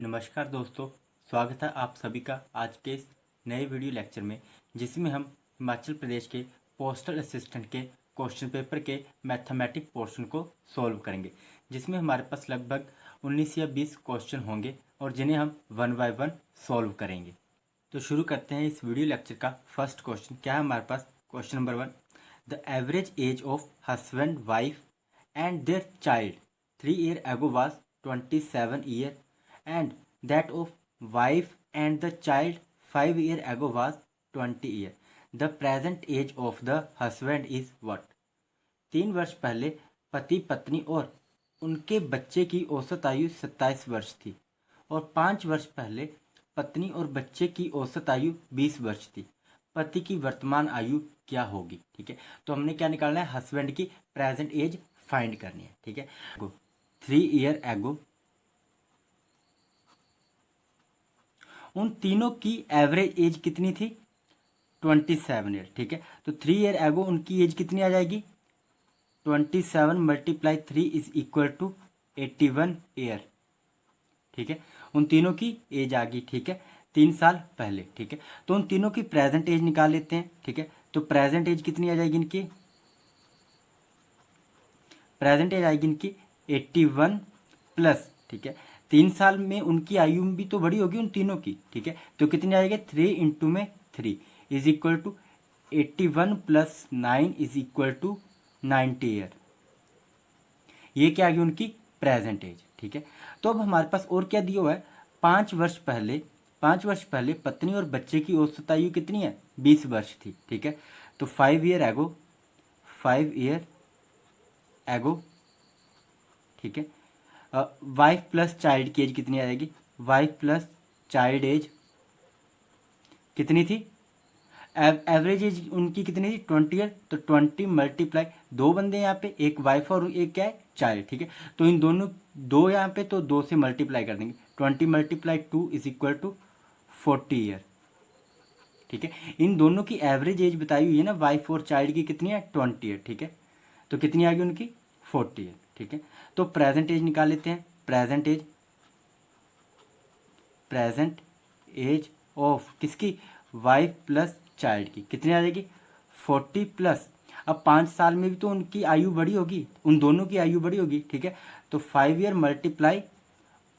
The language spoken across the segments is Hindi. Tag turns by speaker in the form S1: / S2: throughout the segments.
S1: नमस्कार दोस्तों, स्वागत है आप सभी का आज के इस नए वीडियो लेक्चर में, जिसमें हम हिमाचल प्रदेश के पोस्टल असिस्टेंट के क्वेश्चन पेपर के मैथमेटिक पोर्शन को सॉल्व करेंगे, जिसमें हमारे पास लगभग 19 या 20 क्वेश्चन होंगे और जिन्हें हम वन बाय वन सॉल्व करेंगे। तो शुरू करते हैं इस वीडियो लेक्चर का। फर्स्ट क्वेश्चन क्या है हमारे पास? Question number 1, the average age of husband wife and their child 3 years ago was 27 years and that of wife and the child 5 years ago was 20 years. The present age of the husband is what? 3 वर्ष पहले पति पत्नी और उनके बच्चे की औसत आयु 27 वर्ष थी और 5 वर्ष पहले पत्नी और बच्चे की औसत आयु 20 वर्ष थी। पति की वर्तमान आयु क्या होगी? ठीक है, तो हमने क्या निकालना है? हस्बैंड की प्रेजेंट एज फाइंड करनी है। ठीक है, 3 years ago उन तीनों की एवरेज एज कितनी थी? 27 ईयर। ठीक है, तो 3 years ago उनकी एज कितनी आ जाएगी? 27 multiply 3 is equal to 81 year. ठीक है, उन तीनों की एज आ गई। ठीक है, 3 साल पहले। ठीक है, तो उन तीनों की प्रेजेंट एज निकाल लेते हैं। ठीक है, तो प्रेजेंट एज कितनी आ जाएगी इनकी? प्रेजेंट एज आएगी इनकी 81 प्लस। ठीक है, 3 साल में उनकी आयु भी तो बड़ी होगी उन तीनों की। ठीक है, तो कितनी आएगी? 3 इंटू में 3 is equal to 81 plus 9 is equal to 90 year. ये क्या आ गई? उनकी प्रेजेंट एज। ठीक है, तो अब हमारे पास और क्या दिया हुआ है? 5 वर्ष पहले पत्नी और बच्चे की औसत आयु कितनी है? 20 वर्ष थी। ठीक है, तो 5 years एगो। ठीक है, वाइफ प्लस चाइल्ड की एज कितनी आ जाएगी? वाइफ प्लस चाइल्ड एज कितनी थी? एवरेज एज उनकी कितनी थी? 20 ईयर। तो 20 मल्टीप्लाई, दो बंदे यहाँ पे, एक वाइफ और एक क्या है? चाइल्ड। ठीक है, तो इन दोनों दो यहाँ पे, तो 2 से मल्टीप्लाई कर देंगे। 20 multiply 2 is equal to 40 year. ठीक है, इन दोनों की एवरेज एज बताई हुई है ना, वाइफ और चाइल्ड की कितनी है? 20 ईयर। ठीक है, तो कितनी आ गई उनकी? 40 ईयर। ठीक है, तो प्रेजेंट एज निकाल लेते हैं। प्रेजेंट एज ऑफ किसकी? वाइफ प्लस चाइल्ड की कितनी आ जाएगी? 40 प्लस, अब 5 साल में भी तो उनकी आयु बड़ी होगी, उन दोनों की आयु बड़ी होगी। ठीक है, तो 5 ईयर मल्टीप्लाई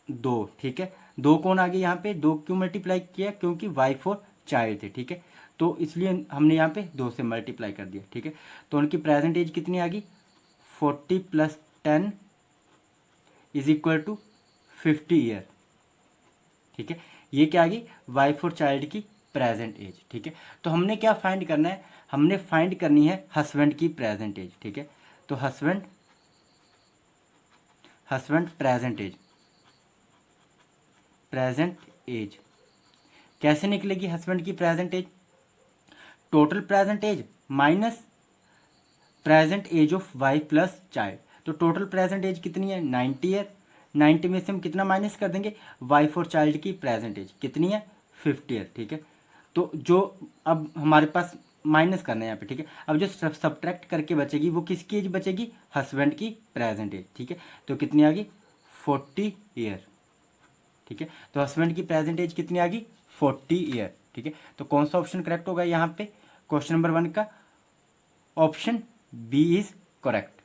S1: 2। ठीक है, दो कौन आ गए यहाँ पे? 2 क्यों मल्टीप्लाई किया? क्योंकि वाइफ और चाइल्ड थे। ठीक है, तो इसलिए हमने यहाँ पे 2 से मल्टीप्लाई कर दिया। ठीक है, तो उनकी प्रेजेंट एज कितनी आ गई? 40 plus 10 is equal to 50 year. ठीक है, ये क्या आ गई? वाइफ और चाइल्ड की प्रेजेंट एज। ठीक है, तो हमने क्या फाइंड करना है? हमने फाइंड करनी है हस्बैंड की प्रेजेंट एज। ठीक है, तो हस्बैंड प्रेजेंट एज कैसे निकलेगी? हस्बैंड की present age total present age minus present age of wife plus child. तो टोटल प्रेजेंट एज कितनी है? 90 ईयर। 90 में से हम कितना माइनस कर देंगे? वाइफ और चाइल्ड की प्रेजेंट एज कितनी है? 50 ईयर। ठीक है, तो जो अब हमारे पास माइनस करना है यहाँ पे। ठीक है, अब जो सब्ट्रैक्ट करके बचेगी वो किसकी एज बचेगी? हस्बैंड की प्रेजेंट एज। ठीक है, तो कितनी आ गई? 40 ईयर। ठीक है, तो हस्बैंड की प्रेजेंट एज कितनी आ गई? 40 ईयर। ठीक है, तो कौन सा ऑप्शन करेक्ट होगा यहाँ पे? क्वेश्चन नंबर 1 का option B is correct.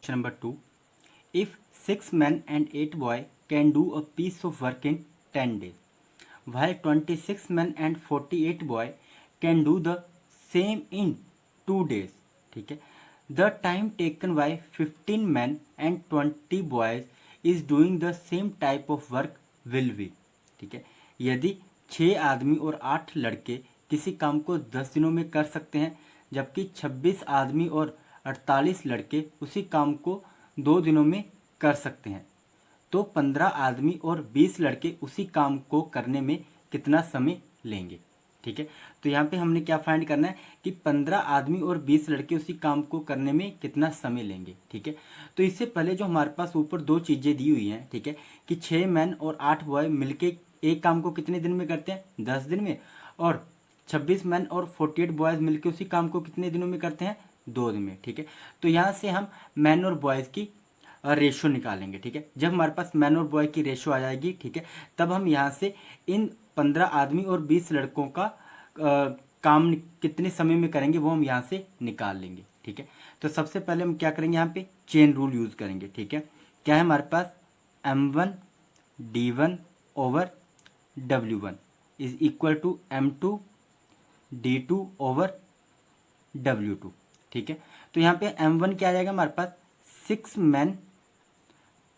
S1: Question number 2, if 6 men and 8 boys can do a piece of work in 10 days, while 26 men and 48 boys can do the same in 2 days. ठीक है, the time taken by 15 men and 20 boys is doing the same type of work will be. ठीक है, यदि 6 आदमी और 8 लड़के किसी काम को 10 दिनों में कर सकते हैं, जबकि 26 आदमी और 48 लड़के उसी काम को 2 दिनों में कर सकते हैं, तो 15 आदमी और 20 लड़के उसी काम को करने में कितना समय लेंगे? ठीक है, तो यहाँ पे हमने क्या फाइंड करना है कि 15 आदमी और 20 लड़के उसी काम को करने में कितना समय लेंगे। ठीक है, तो इससे पहले जो हमारे पास ऊपर 2 चीज़ें दी हुई हैं, ठीक है, कि 6 मैन और 8 बॉय मिलके एक काम को कितने दिन में करते हैं? 10 दिन में। और 26 मैन और 48 बॉयज़ मिलके उसी काम को कितने दिनों में करते हैं? 2 दिन में। ठीक है, तो यहाँ से हम मैन और बॉयज़ की रेशो निकालेंगे। ठीक है, जब हमारे पास मैन और बॉय की रेशो आ जाएगी, ठीक है, तब हम यहाँ से इन 15 आदमी और 20 लड़कों का काम कितने समय में करेंगे वो हम यहाँ से निकाल लेंगे। ठीक है, तो सबसे पहले हम क्या करेंगे, यहाँ पे चेन रूल यूज़ करेंगे। ठीक है, क्या है हमारे पास M1 D1 over W1 is equal to M2 D2 over W2। ठीक है, तो यहाँ पे M1 क्या आ जाएगा हमारे पास 6 मैन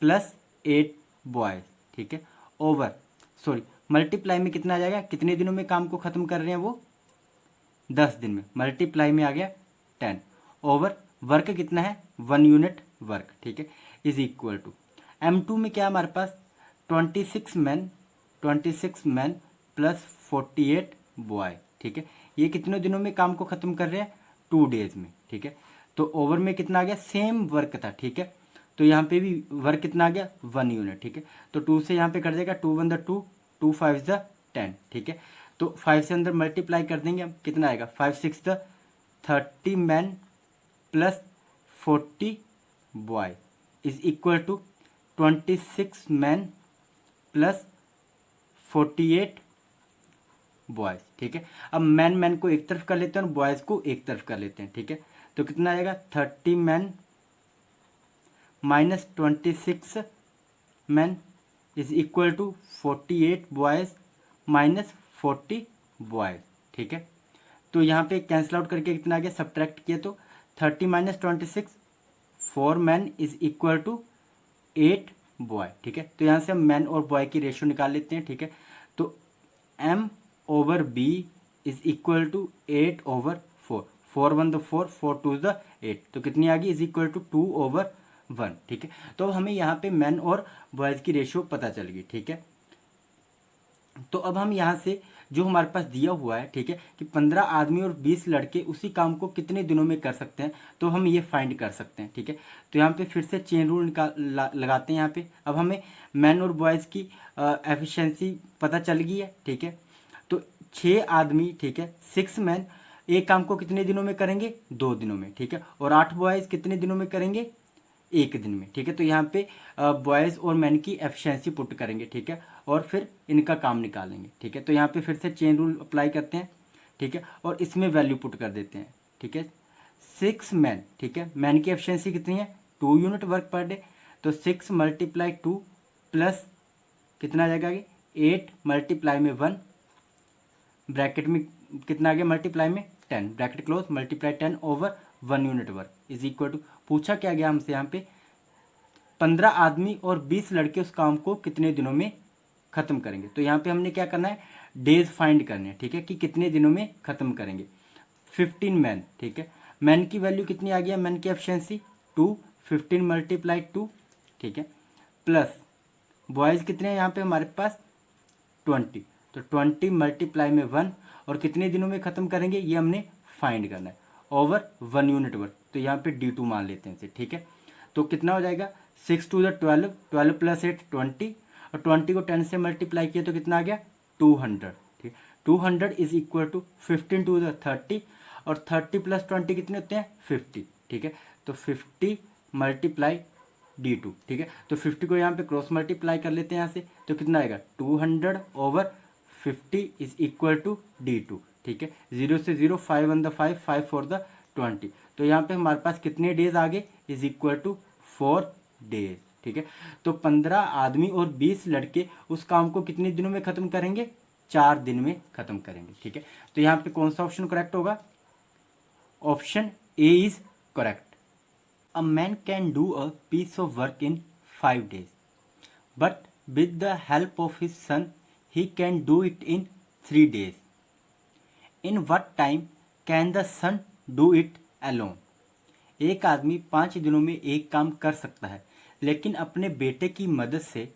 S1: प्लस 8 बॉयज। ठीक है, ओवर मल्टीप्लाई में कितना आ जाएगा, कितने दिनों में काम को ख़त्म कर रहे हैं वो 10 दिन में, मल्टीप्लाई में आ गया 10 ओवर वर्क कितना है 1 यूनिट वर्क। ठीक है, इज इक्वल टू M2 में क्या हमारे पास 26 मैन प्लस 48 बॉय। ठीक है, ये कितने दिनों में काम को ख़त्म कर रहे हैं 2 डेज में। ठीक है, तो ओवर में कितना आ गया, सेम वर्क था। ठीक है, तो यहाँ पे भी वर्क कितना आ गया 1 यूनिट। ठीक है, तो 2 से यहाँ पे कट जाएगा, 2 1 2, 2 5 10। ठीक है, तो 5 से अंदर मल्टीप्लाई कर देंगे हम, कितना आएगा 5 6 30 man plus 40 boy is equal to 26 man plus 48 boys. ठीक है, अब मैन को एक तरफ कर लेते हैं और बॉयज़ को एक तरफ कर लेते हैं। ठीक है, तो कितना आएगा 30 man minus 26 man is equal to 48 boys minus 40 boys. ठीक है, तो यहाँ पे कैंसिल आउट करके कितना आ गया, सब्ट्रैक्ट किया तो 30 minus 26 4 man is equal to 8 boy. ठीक है, तो यहाँ से हम मैन और बॉय की रेशियो निकाल लेते हैं। ठीक है, तो M over B is equal to 8 over 4, 4 1 4, 4 2 8, तो कितनी आ गई इज इक्वल टू 2 ओवर 1। ठीक है, तो अब हमें यहाँ पे मैन और बॉयज़ की रेशियो पता चल गई। ठीक है, तो अब हम यहाँ से जो हमारे पास दिया हुआ है, ठीक है, कि 15 आदमी और 20 लड़के उसी काम को कितने दिनों में कर सकते हैं, तो हम ये फाइंड कर सकते हैं। ठीक है, तो यहाँ पे फिर से चेन रूल लगाते हैं। यहाँ पे अब हमें मैन और बॉयज़ की एफिशिएंसी पता चल गई है। ठीक है, तो 6 आदमी, ठीक है, 6 मैन एक काम को कितने दिनों में करेंगे 2 दिनों में। ठीक है, और 8 बॉयज़ कितने दिनों में करेंगे 1 दिन में। ठीक है, तो यहाँ पे बॉयज़ और मैन की एफिशिएंसी पुट करेंगे। ठीक है, और फिर इनका काम निकालेंगे। ठीक है, तो यहाँ पे फिर से चेन रूल अप्लाई करते हैं। ठीक है, और इसमें वैल्यू पुट कर देते हैं। ठीक है, 6 मैन, ठीक है, मैन की एफिशिएंसी कितनी है 2 यूनिट वर्क पर डे, तो 6 मल्टीप्लाई 2 प्लस कितना आ जाएगा 8 मल्टीप्लाई में 1 ब्रैकेट में कितना आ गया मल्टीप्लाई में 10 bracket close multiply 10 over 1 unit work is equal to, पूछा क्या गया हमसे यहाँ पे 15 आदमी और 20 लड़के उस काम को कितने दिनों में ख़त्म करेंगे। तो यहाँ पे हमने क्या करना है डेज फाइंड करने हैं। ठीक है, कि कितने दिनों में ख़त्म करेंगे। 15 मैन, ठीक है, मैन की वैल्यू कितनी आ गई है, मैन की एफिशिएंसी 2, 15 मल्टीप्लाई 2, ठीक है, प्लस बॉयज़ कितने हैं यहाँ पे हमारे पास 20, तो 20 मल्टीप्लाई में 1 और कितने दिनों में ख़त्म करेंगे ये हमने फाइंड करना है ओवर 1 यूनिट वर्क, तो यहाँ पे D2 मान लेते हैं इसे। ठीक है, तो कितना हो जाएगा 6 2 12, 12 प्लस 8 20, और 20 को 10 से मल्टीप्लाई किया तो कितना आ गया 200। ठीक, 200 इज इक्वल टू 15 टू 30, और 30 प्लस 20 कितने होते हैं 50। ठीक है, तो 50 मल्टीप्लाई D2। ठीक है, तो 50 को यहाँ पे क्रॉस मल्टीप्लाई कर लेते हैं यहाँ से, तो कितना आएगा 200 over 50 is equal to D2। ठीक है, 0 से 0, 5 1 5, 5 4 20, तो यहाँ पे हमारे पास कितने डेज आ गए इज इक्वल टू 4 डेज। ठीक है, तो 15 आदमी और 20 लड़के उस काम को कितने दिनों में ख़त्म करेंगे 4 दिन में ख़त्म करेंगे। ठीक है, तो यहाँ पे कौन सा ऑप्शन करेक्ट होगा, option A is correct. A man can do a piece of work in 5 days, but with the help of his son he can do it in 3 days. In what time can the son do it alone? एक आदमी 5 दिनों में एक काम कर सकता है, लेकिन अपने बेटे की मदद से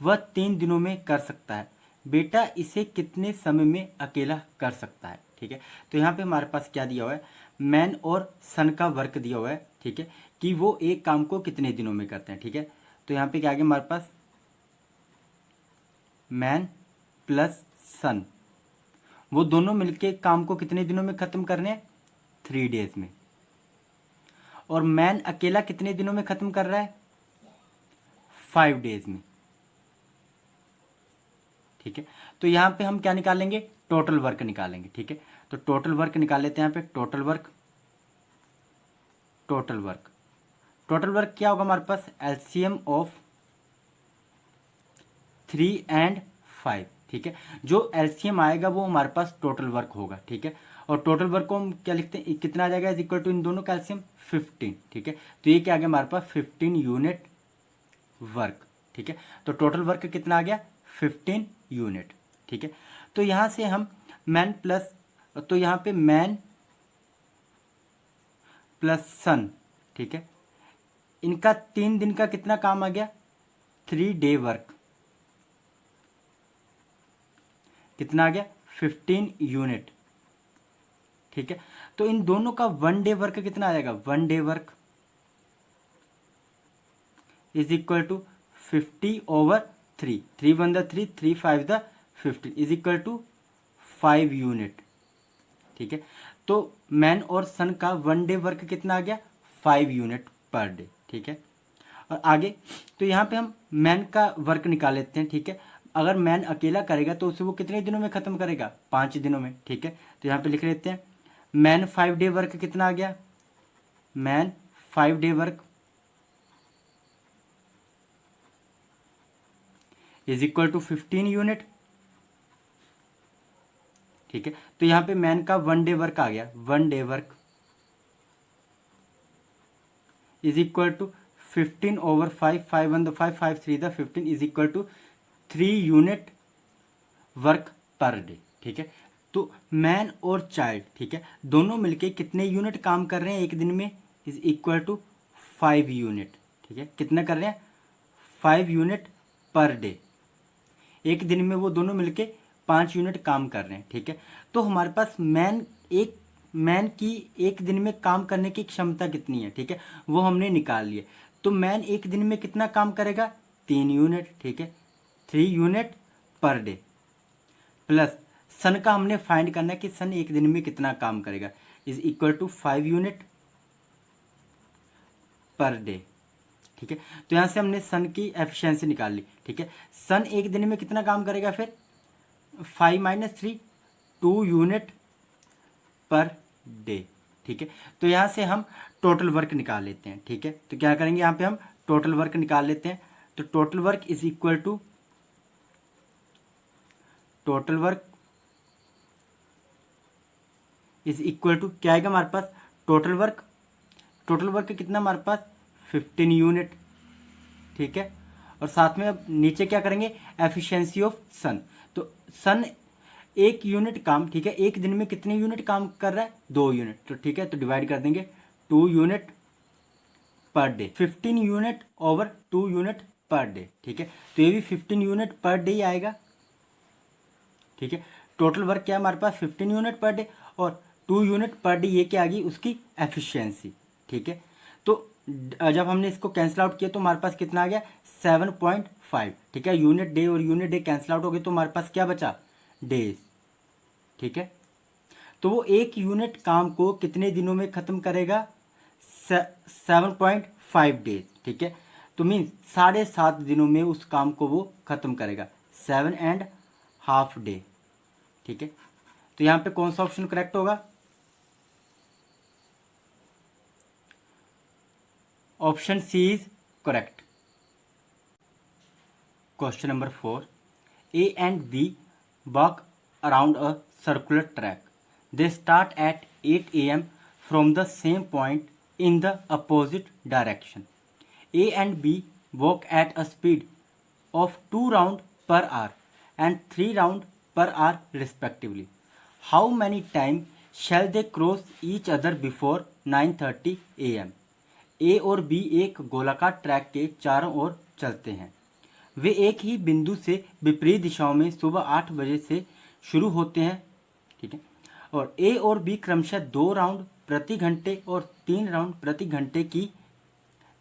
S1: वह 3 दिनों में कर सकता है। बेटा इसे कितने समय में अकेला कर सकता है। ठीक है, तो यहाँ पे हमारे पास क्या दिया हुआ है, मैन और सन का वर्क दिया हुआ है। ठीक है, कि वो एक काम को कितने दिनों में करते हैं। ठीक है, तो यहाँ पे क्या आ गया हमारे पास मैन प्लस सन, वो दोनों मिलके काम को कितने दिनों में ख़त्म करने हैं 3 days में, और मैन अकेला कितने दिनों में ख़त्म कर रहा है 5 डेज में, ठीक है। तो यहाँ पे हम क्या निकालेंगे, टोटल वर्क निकालेंगे, ठीक है। तो टोटल वर्क निकाल लेते हैं यहाँ पे, टोटल वर्क क्या होगा हमारे पास, एलसीएम ऑफ 3 एंड 5, ठीक है। जो एलसीएम आएगा वो हमारे पास टोटल वर्क होगा, ठीक है। और टोटल वर्क को हम क्या लिखते हैं, कितना आ जाएगा, इज इक्वल टू इन दोनों का एलसीएम 15, ठीक है। तो ये क्या आ गया हमारे पास, 15 यूनिट वर्क, ठीक है। तो टोटल वर्क कितना आ गया, 15 यूनिट, ठीक है। तो यहाँ से हम मैन प्लस, तो यहाँ पे मैन प्लस सन, ठीक है, इनका 3 दिन का कितना काम आ गया, 3 डे वर्क, कितना आ गया, 15 यूनिट, ठीक है। तो इन दोनों का 1 डे वर्क कितना आ जाएगा, 1 day work is equal to 50/3, 3 1 द 3, 3 5 द 15 इज इक्वल टू 5 यूनिट, ठीक है। तो मैन और सन का 1 डे वर्क कितना आ गया, 5 यूनिट पर डे, ठीक है। और आगे तो यहाँ पे हम मैन का वर्क निकाल लेते हैं, ठीक है। अगर मैन अकेला करेगा तो उसे वो कितने दिनों में ख़त्म करेगा, 5 दिनों में, ठीक है। तो यहाँ पे लिख लेते हैं मैन 5 डे वर्क कितना आ गया, man 5 day work is equal to 15 unit, ठीक है। तो यहाँ पे मैन का 1 डे वर्क आ गया, 1 day work is equal to 15/5, 5 1 द 5, 5 3 द 15 इज equal to 3 unit work per day, ठीक है। तो मैन और चाइल्ड, ठीक है, दोनों मिलके कितने यूनिट काम कर रहे हैं एक दिन में, इज इक्वल टू 5 यूनिट, ठीक है। कितना कर रहे हैं, 5 यूनिट पर डे, एक दिन में वो दोनों मिलके 5 यूनिट काम कर रहे हैं, ठीक है। तो हमारे पास मैन की एक दिन में काम करने की क्षमता कितनी है, ठीक है, वो हमने निकाल लिया। तो मैन एक दिन में कितना काम करेगा, 3 यूनिट, ठीक है, 3 यूनिट पर डे, प्लस सन का हमने फाइंड करना है कि सन एक दिन में कितना काम करेगा, is equal to 5 unit per day, ठीक है। तो यहाँ से हमने सन की एफिशिएंसी निकाल ली, ठीक है। सन एक दिन में कितना काम करेगा, फिर 5 - 3, 2 यूनिट पर डे, ठीक है। तो यहाँ से हम टोटल वर्क निकाल लेते हैं, ठीक है। तो क्या करेंगे, यहाँ पे हम टोटल वर्क निकाल लेते हैं। तो total work is equal to, total work is equal to क्या आएगा हमारे पास, टोटल वर्क कितना हमारे पास, 15 यूनिट, ठीक है। और साथ में अब नीचे क्या करेंगे, एफिशिएंसी ऑफ सन। तो सन 1 यूनिट काम, ठीक है, एक दिन में कितने यूनिट काम कर रहा है, 2 यूनिट, तो ठीक है। तो डिवाइड कर देंगे 2 unit per day, 15 unit over 2 unit per day, ठीक है। तो ये भी 15 यूनिट पर डे ही आएगा, ठीक है। टोटल वर्क क्या है हमारे पास, 15 यूनिट पर डे, और 2 यूनिट पर डे ये क्या आ गई, उसकी एफिशिएंसी, ठीक है। तो जब हमने इसको कैंसिल आउट किया तो हमारे पास कितना आ गया, 7.5, ठीक है। यूनिट डे और यूनिट डे कैंसिल आउट हो गए तो हमारे पास क्या बचा, डेज, ठीक है। तो वो 1 यूनिट काम को कितने दिनों में ख़त्म करेगा, 7.5 डेज, ठीक है। तो मीन्स 7.5 दिनों में उस काम को वो ख़त्म करेगा, 7.5 डे, ठीक है। तो यहाँ पे कौन सा ऑप्शन करेक्ट होगा, option C is correct. Question number 4, A and B walk around a circular track. They start at 8 a.m. from the same point in the opposite direction. A and B walk at a speed of 2 rounds per hour and 3 rounds per hour respectively. How many times shall they cross each other before 9:30 a.m.? A और B एक गोलाकार ट्रैक के चारों ओर चलते हैं। वे एक ही बिंदु से विपरीत दिशाओं में सुबह 8 बजे से शुरू होते हैं, ठीक है। और ए और बी क्रमशः 2 राउंड प्रति घंटे और 3 राउंड प्रति घंटे की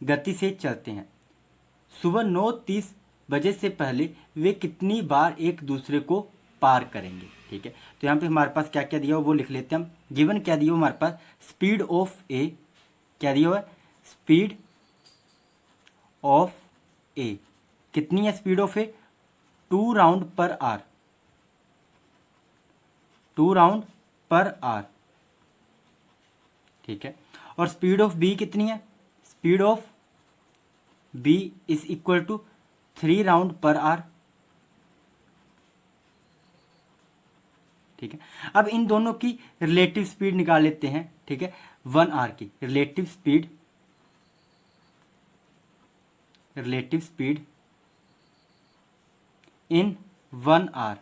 S1: गति से चलते हैं। सुबह 9:30 बजे से पहले वे कितनी बार एक दूसरे को पार करेंगे, ठीक है। तो यहाँ पे हमारे पास क्या क्या दिया हो वो लिख लेते हैं हम। गिवन क्या दिया हो हमारे पास, स्पीड ऑफ ए, क्या दिया हुआ है, स्पीड ऑफ ए, कितनी है speed of A? 2 round per hour, 2 round per hour, ठीक है। और स्पीड ऑफ बी कितनी है? Speed of B is equal to 3 round per hour, ठीक है। अब इन दोनों की रिलेटिव स्पीड निकाल लेते हैं, ठीक है। 1 आवर की relative speed, relative speed in 1 hour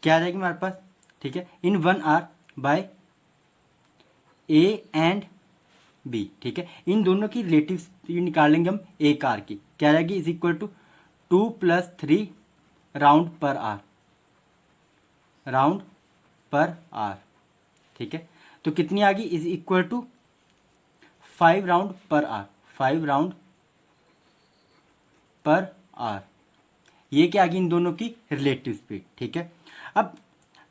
S1: क्या आ जाएगी हमारे पास, ठीक है, in 1 hour by A and B, ठीक है। इन दोनों की रिलेटिव स्पीड निकालेंगे हम ए कार की, क्या आ जाएगी? Is equal to 2 + 3 round per hour, round per hour, ठीक है। तो कितनी आ गई? Is equal to 5 round per hour, 5 round per hour. ये क्या आ गई? इन दोनों की रिलेटिव स्पीड, ठीक है। अब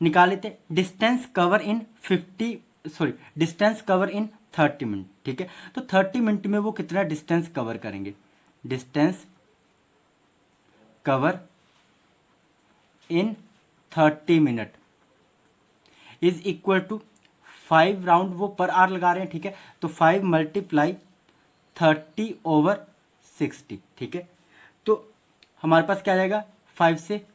S1: निकाल लेते हैं डिस्टेंस कवर इन 30 मिनट, ठीक है। तो 30 मिनट में वो कितना डिस्टेंस कवर करेंगे? Distance cover in 30 minute is equal to 5 round, वो पर आवर लगा रहे हैं, ठीक है। तो 5 × 30/60, ठीक है। तो हमारे पास क्या आ जाएगा? 5 से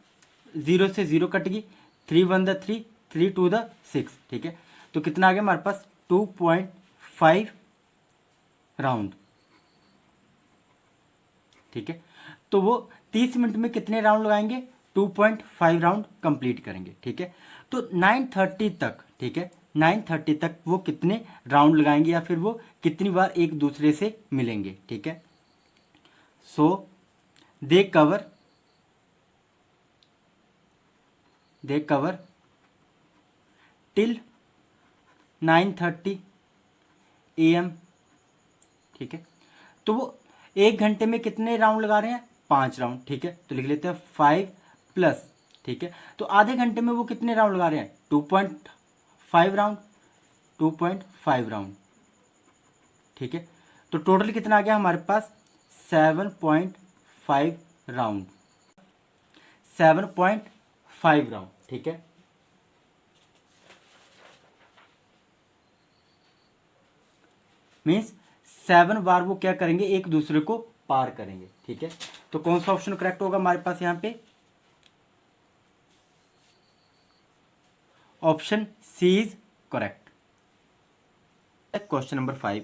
S1: 0 कट गई, 3 × 1 = 3, 3 × 2 = 6, ठीक है। तो कितना आ गया हमारे पास? 2.5 राउंड, ठीक है। तो वो 30 मिनट में कितने राउंड लगाएंगे? 2.5 राउंड कंप्लीट करेंगे, ठीक है। तो 9:30 तक, ठीक है, 9:30 तक वो कितने राउंड लगाएंगे या फिर वो कितनी बार एक दूसरे से मिलेंगे, ठीक है। सो दे कवर टिल 9:30 AM, ठीक है। तो वो 1 घंटे में कितने राउंड लगा रहे हैं? 5 राउंड, ठीक है। तो लिख लेते हैं 5+, ठीक है। तो आधे घंटे में वो कितने राउंड लगा रहे हैं? 2.5 राउंड, 2.5 राउंड, ठीक है। तो टोटल कितना आ गया हमारे पास? 7.5 राउंड, 7.5 राउंड, ठीक है। मीन्स 7 बार वो क्या करेंगे? एक दूसरे को पार करेंगे, ठीक है। तो कौन सा ऑप्शन करेक्ट होगा हमारे पास यहाँ पे? Option C is correct. Question number 5,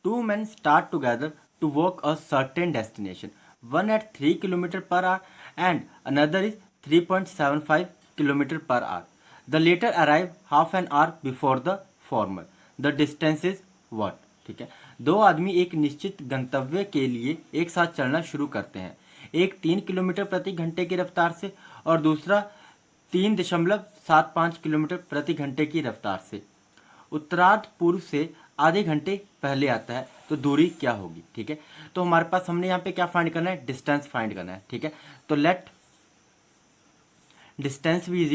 S1: 2 men start together to walk a certain destination, one at 3 km/h and another is 3.75 km/h. The latter arrive half an hour before the former. The distance is what? ठीक है। दो आदमी एक निश्चित गंतव्य के लिए एक साथ चलना शुरू करते हैं, एक 3 किलोमीटर प्रति घंटे की रफ्तार से और दूसरा 3.75 किलोमीटर प्रति घंटे की रफ्तार से। उत्तरार्ध पूर्व से आधे घंटे पहले आता है, तो दूरी क्या होगी, ठीक है। तो हमारे पास हमने यहाँ पे क्या फाइंड करना है? डिस्टेंस फाइंड करना है, ठीक है। तो let distance v is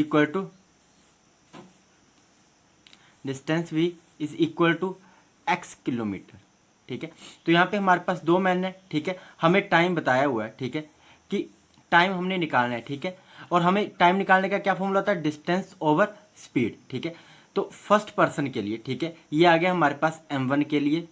S1: equal to x kilometre, ठीक है। तो यहाँ पे हमारे पास 2 मैन है, ठीक है। हमें टाइम बताया हुआ है, ठीक है, कि टाइम हमने निकालना है, ठीक है। और हमें टाइम निकालने का क्या फॉर्मूला होता है? डिस्टेंस ओवर स्पीड, ठीक है। तो फर्स्ट पर्सन के लिए, ठीक है, ये आ गया हमारे पास m1 के लिए,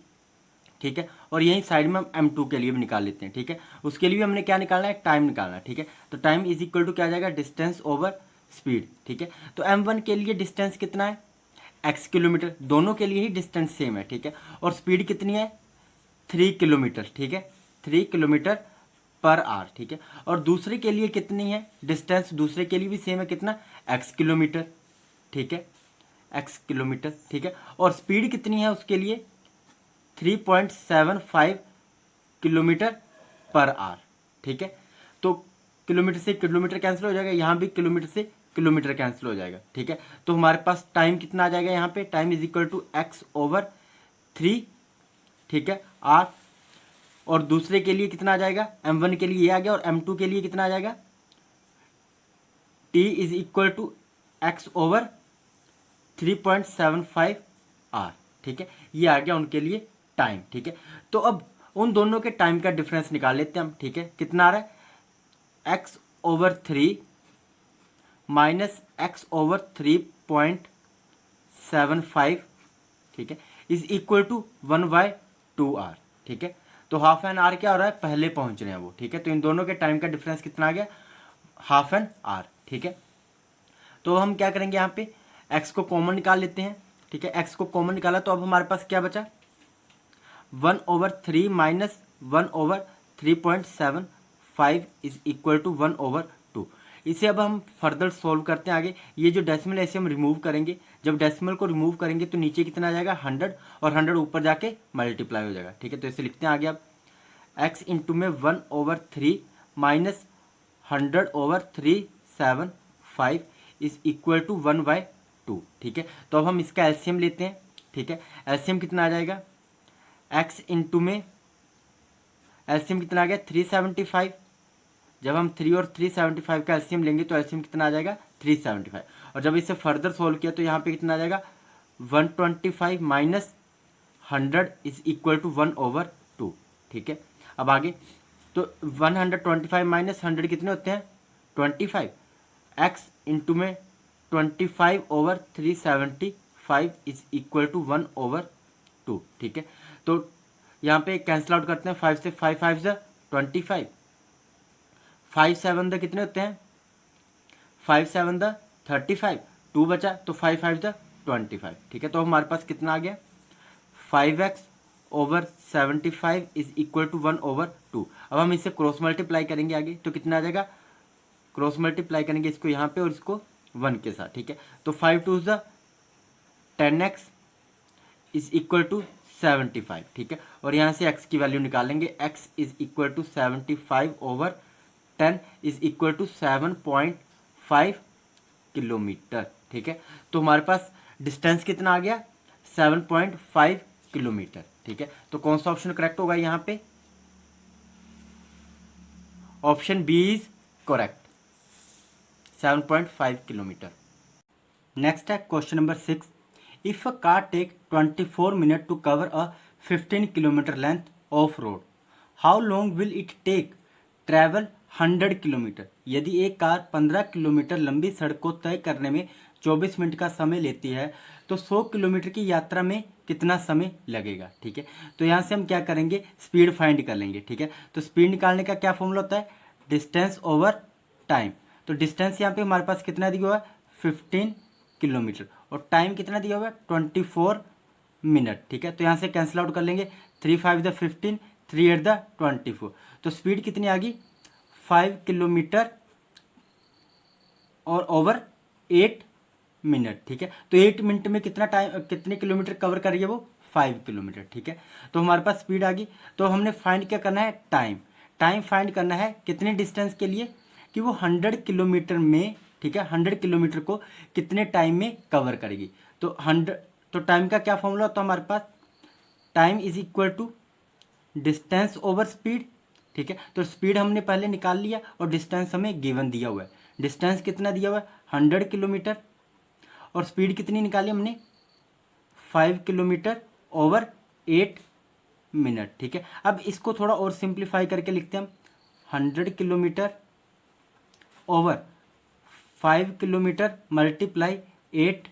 S1: ठीक है। और यहीं साइड में हम m2 के लिए भी निकाल लेते हैं, ठीक है। उसके लिए भी हमने क्या निकालना है? टाइम निकालना है, ठीक है। तो टाइम इज इक्वल टू क्या आ जाएगा? डिस्टेंस ओवर स्पीड, ठीक है। तो m1 के लिए डिस्टेंस कितना है? x किलोमीटर, दोनों के लिए ही डिस्टेंस सेम है, ठीक है। और स्पीड कितनी है? 3 किलोमीटर, ठीक है, 3 किलोमीटर पर आवर, ठीक है। और दूसरे के लिए कितनी है डिस्टेंस? दूसरे के लिए भी सेम है, कितना? x किलोमीटर, ठीक है, x किलोमीटर, ठीक है। और स्पीड कितनी है उसके लिए? 3.75 किलोमीटर पर आवर, ठीक है। तो किलोमीटर से किलोमीटर कैंसिल हो जाएगा, यहाँ भी किलोमीटर से किलोमीटर कैंसिल हो जाएगा, ठीक है। तो हमारे पास टाइम कितना आ जाएगा यहाँ पे? Time is equal to x/3, ठीक है, r। और दूसरे के लिए कितना आ जाएगा? m1 के लिए ये आ गया, और m2 के लिए कितना आ जाएगा? t is equal to x/3.75 r, ठीक है। ये आ गया उनके लिए टाइम, ठीक है। तो अब उन दोनों के टाइम का डिफरेंस निकाल लेते हैं हम, ठीक है। कितना आ रहा है, x/3 माइनस x/3.75, ठीक है, इज इक्वल टू 1/2r, ठीक है। तो हाफ एन आवर क्या हो रहा है, पहले पहुंच रहे हैं वो, ठीक है। तो इन दोनों के टाइम का डिफरेंस कितना आ गया, हाफ एन आवर, ठीक है। तो हम क्या करेंगे, यहाँ पे x को कॉमन निकाल लेते हैं, ठीक है। x को कॉमन निकाला तो अब हमारे पास क्या बचा, 1/3 माइनस 1/3.75 इज इक्वल टू 1/2। इसे अब हम फर्दर सॉल्व करते हैं आगे। ये जो डेसिमल ऐसे हम रिमूव करेंगे, जब डेसिमल को रिमूव करेंगे तो नीचे कितना आ जाएगा, 100, और 100 ऊपर जाके मल्टीप्लाई हो जाएगा, ठीक है। तो इसे लिखते हैं आगे अब, x इंटू में 1/3 माइनस 100/375 इज इक्वल टू 1/2, ठीक है। तो अब हम इसका एलसीएम लेते हैं, ठीक है। एलसीएम कितना आ जाएगा, x इंटू में एलसीएम कितना आ गया, 375। जब हम 3 और 375 का एलसीएम लेंगे तो एलसीएम कितना आ जाएगा, 375। और जब इसे फर्दर सोल्व किया तो यहाँ पे कितना आ जाएगा, 125 माइनस 100 इज इक्वल टू 1/2, ठीक है। अब आगे तो 125 माइनस 100 कितने होते हैं, 25। x इंटू में 25/375 इज इक्वल टू 1/2, ठीक है। तो यहाँ पे कैंसिल आउट करते हैं, 5 से 5 5 से 25, 5 7 द कितने होते हैं, 5 7 द 35, 2 बचा तो 5 5 द 25, ठीक है। तो हमारे पास कितना आ गया, 5x/75 इज इक्वल टू 1/2। अब हम इसे क्रॉस मल्टीप्लाई करेंगे आगे तो कितना आ जाएगा, क्रॉस मल्टीप्लाई करेंगे इसको यहाँ पे और इसको 1 के साथ, ठीक है। तो 5 2 the 10x is equal to 75, ठीक है। और यहाँ से x की वैल्यू निकालेंगे, x is equal to 75/10 is equal to 7.5 kilometre, ठीक है। तो हमारे पास डिस्टेंस कितना आ गया, 7.5 किलोमीटर, ठीक है। तो कौन सा ऑप्शन करेक्ट होगा यहाँ पे, option B is correct, 7.5 kilometre. Next है question number 6, if a car take 24 minute to cover a 15 kilometre length of road, how long will it take travel 100 kilometre. यदि एक कार 15 किलोमीटर लंबी सड़क को तय करने में 24 मिनट का समय लेती है तो 100 किलोमीटर की यात्रा में कितना समय लगेगा, ठीक है। तो यहाँ से हम क्या करेंगे, स्पीड फाइंड कर लेंगे, ठीक है। तो स्पीड निकालने का क्या फॉर्मूला होता है, डिस्टेंस ओवर टाइम। तो डिस्टेंस यहाँ पे हमारे पास कितना दिया हुआ है, 15 किलोमीटर, और टाइम कितना दिया हुआ है, 24 मिनट, ठीक है। तो यहाँ से कैंसिल आउट कर लेंगे, 3 5 द 15, 3 8 द 24। तो स्पीड कितनी आ गई, 5 किलोमीटर और ओवर 8 मिनट, ठीक है। तो 8 मिनट में कितना टाइम, कितने किलोमीटर कवर करिए, वो 5 किलोमीटर, ठीक है। तो हमारे पास स्पीड आ गई। तो हमने फाइंड क्या करना है, टाइम। टाइम फाइंड करना है कितने डिस्टेंस के लिए, कि वो 100 किलोमीटर में, ठीक है, 100 किलोमीटर को कितने टाइम में कवर करेगी। तो 100, तो टाइम का क्या फॉर्मूला होता है हमारे पास, time is equal to distance over speed, ठीक है। तो स्पीड हमने पहले निकाल लिया और डिस्टेंस हमें गिवन दिया हुआ है। डिस्टेंस कितना दिया हुआ है, 100 किलोमीटर, और स्पीड कितनी निकाली हमने, 5 किलोमीटर ओवर 8 मिनट, ठीक है। अब इसको थोड़ा और सिंप्लीफाई करके लिखते हैं हम, 100 kilometre over 5 kilometre multiply 8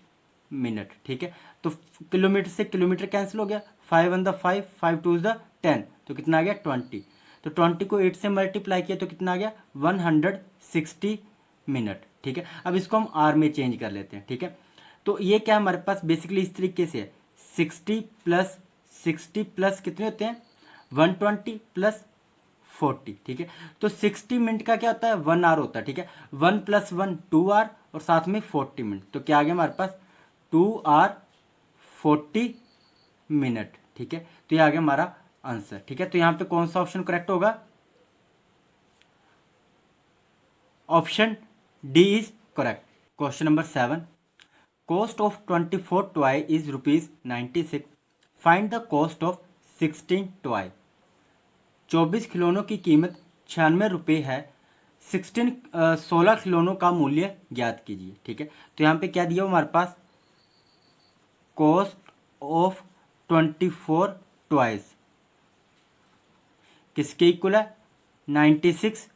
S1: minute, ठीक है। तो किलोमीटर से किलोमीटर कैंसिल हो गया, 5 1 द 5, 5 2 द 10, तो कितना आ गया 20। तो 20 को 8 से मल्टीप्लाई किया तो कितना आ गया 160 मिनट, ठीक है। अब इसको हम आर में चेंज कर लेते हैं, ठीक है। तो ये क्या हमारे पास बेसिकली इस तरीके से है, 60 प्लस कितने होते हैं 120 प्लस 40, ठीक है। तो 60 मिनट का क्या होता है 1 आवर होता है, ठीक है। 1 + 1 2 आवर और साथ में 40 मिनट, तो क्या आ गया हमारे पास 2 आवर 40 मिनट, ठीक है। तो ये आ गया हमारा आंसर, ठीक है। तो यहाँ पे कौन सा ऑप्शन करेक्ट होगा, option D is correct. Question number 7, cost of 24 toy is ₹96, find the cost of 16 toy. 24 खिलौनों की कीमत 96 रुपये है, 16 खिलौनों का मूल्य ज्ञात कीजिए, ठीक है। तो यहाँ पे क्या दिया हमारे पास, कॉस्ट ऑफ 24 टॉयज, किसके इक्वल है, 96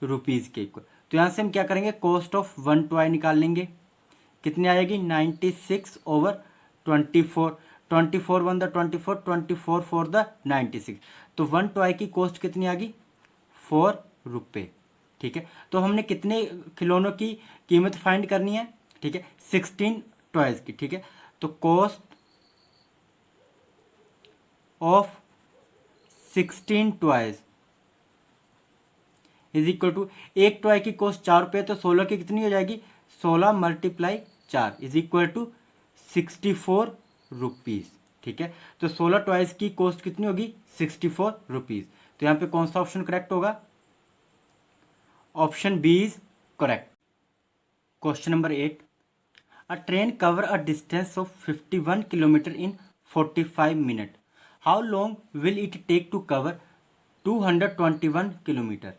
S1: रुपीज़ के इक्वल। तो यहाँ से हम क्या करेंगे, कॉस्ट ऑफ 1 टॉय निकाल लेंगे, कितनी आएगी 96 over 24, 24 one the 24, 24 four the 96। तो 1 टॉय की कॉस्ट कितनी आ गई, 4 रुपये। ठीक है, तो हमने कितने खिलौनों की कीमत फाइंड करनी है, ठीक है 16 टॉयज़ की। ठीक है, तो cost of 16 toys is equal to, एक टॉय की कॉस्ट 4 रुपये, तो 16 की कितनी हो जाएगी, 16 multiply 4 is equal to 64 rupees. ठीक है, तो 16 टॉयज़ की कॉस्ट कितनी होगी, 64 रुपीज़। तो यहाँ पे कौन सा ऑप्शन करेक्ट होगा, option B is correct. Question number 8, a train cover a distance of 51 kilometre in 45 minute, how long will it take to cover 221 kilometre.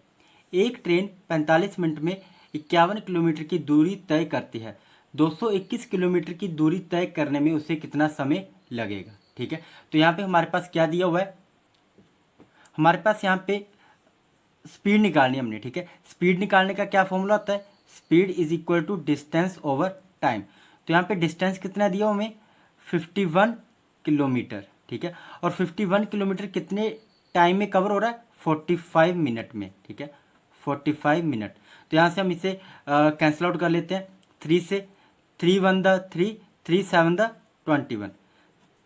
S1: एक ट्रेन 45 मिनट में 51 किलोमीटर की दूरी तय करती है, 221 किलोमीटर की दूरी तय करने में उसे कितना समय लगेगा। ठीक है, तो यहाँ पे हमारे पास क्या दिया हुआ है, हमारे पास यहाँ पे स्पीड निकालनी है हमने। ठीक है, स्पीड निकालने का क्या फॉर्मूला होता है, speed is equal to distance over time. तो यहाँ पे डिस्टेंस कितना दिया हमें, 51 किलोमीटर। ठीक है, और 51 किलोमीटर कितने टाइम में कवर हो रहा है, 45 मिनट में। ठीक है, 45 मिनट। तो यहाँ से हम इसे कैंसिल आउट कर लेते हैं, 3 से, 3 1 द 3, 3 7 द 21,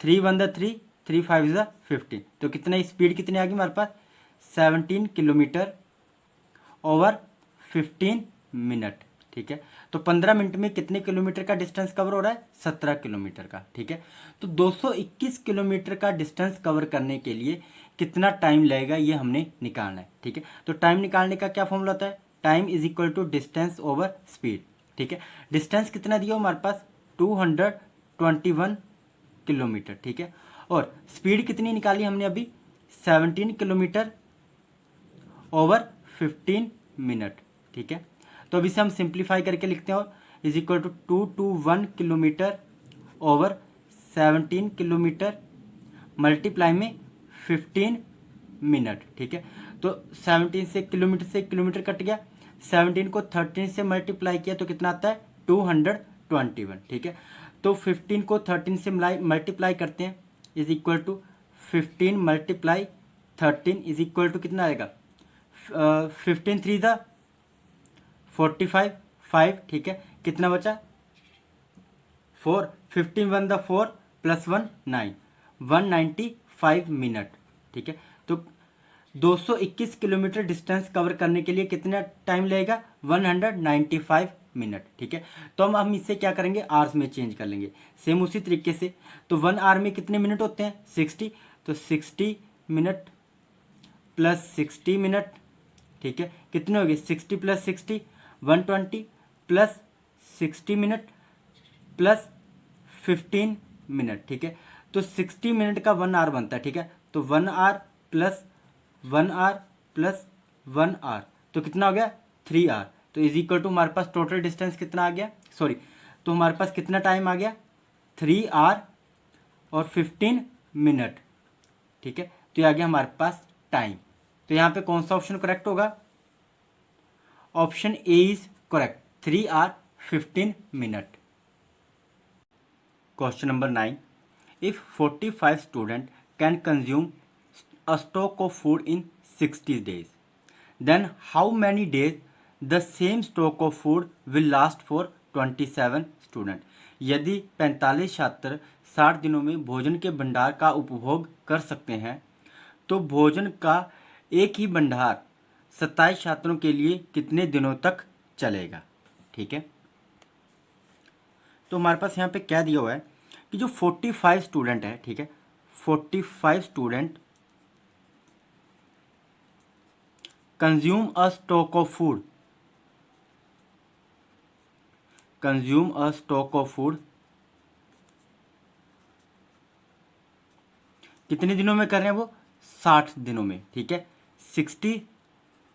S1: 3 1 द 3, 3 5 द 15। तो कितना स्पीड कितनी आ गई हमारे पास, 17 किलोमीटर ओवर 15 मिनट। ठीक है, तो 15 मिनट में कितने किलोमीटर का डिस्टेंस कवर हो रहा है, 17 किलोमीटर का। ठीक है, तो 221 किलोमीटर का डिस्टेंस कवर करने के लिए कितना टाइम लगेगा ये हमने निकालना है। ठीक है, तो टाइम निकालने का क्या फॉर्मूला होता है, time is equal to distance over speed. ठीक है, डिस्टेंस कितना दिया हमारे पास, 221 किलोमीटर। ठीक है, और स्पीड कितनी निकाली हमने अभी, 17 किलोमीटर ओवर 15 मिनट। ठीक है, तो अब इसे हम सिंप्लीफाई करके लिखते हैं, और is equal to 221 kilometre over 17 kilometre multiply में 15 मिनट। ठीक है, तो 17 से किलोमीटर कट गया, 17 को 13 से मल्टीप्लाई किया तो कितना आता है, 221। ठीक है, तो 15 को 13 से मल्टीप्लाई करते हैं, is equal to 15 multiply 13 is equal to कितना आएगा, 15 3 द 45 5। ठीक है, कितना बचा, 4, 15 1 द 4 प्लस 1 9, 195 मिनट। ठीक है, तो 221 किलोमीटर डिस्टेंस कवर करने के लिए कितना टाइम लगेगा, 195 मिनट। ठीक है, तो हम इससे क्या करेंगे, आवर्स में चेंज कर लेंगे, सेम उसी तरीके से। तो 1 आवर में कितने मिनट होते हैं, 60, तो 60 मिनट प्लस 60 मिनट। ठीक है, कितने हो गए, 60 plus 60 120 plus 60 minute plus 15 minute. ठीक है, तो 60 मिनट का 1 आवर बनता है। ठीक है, तो 1 hour plus 1 hour plus 1 hour, तो कितना हो गया, 3 आवर। तो इज इक्वल टू हमारे पास टोटल डिस्टेंस कितना आ गया, सॉरी, तो हमारे पास कितना टाइम आ गया, 3 आवर और 15 मिनट। ठीक है, तो ये आ गया हमारे पास टाइम। तो यहाँ पे कौन सा ऑप्शन करेक्ट होगा, option A is correct, 3 hour 15 minute. Question number 9, if 45 student can consume a stock of food in 60 days, then how many days the same stock of food will last for 27 student। यदि 45 छात्र 60 दिनों में भोजन के भंडार का उपभोग कर सकते हैं तो भोजन का एक ही भंडार 27 छात्रों के लिए कितने दिनों तक चलेगा। ठीक है, तो हमारे पास यहाँ पे क्या दिया हुआ है कि जो 45 स्टूडेंट है, ठीक है, 45 student consume a stock of food, consume a stock of food कितने दिनों में कर रहे हैं वो, 60 दिनों में। ठीक है, 60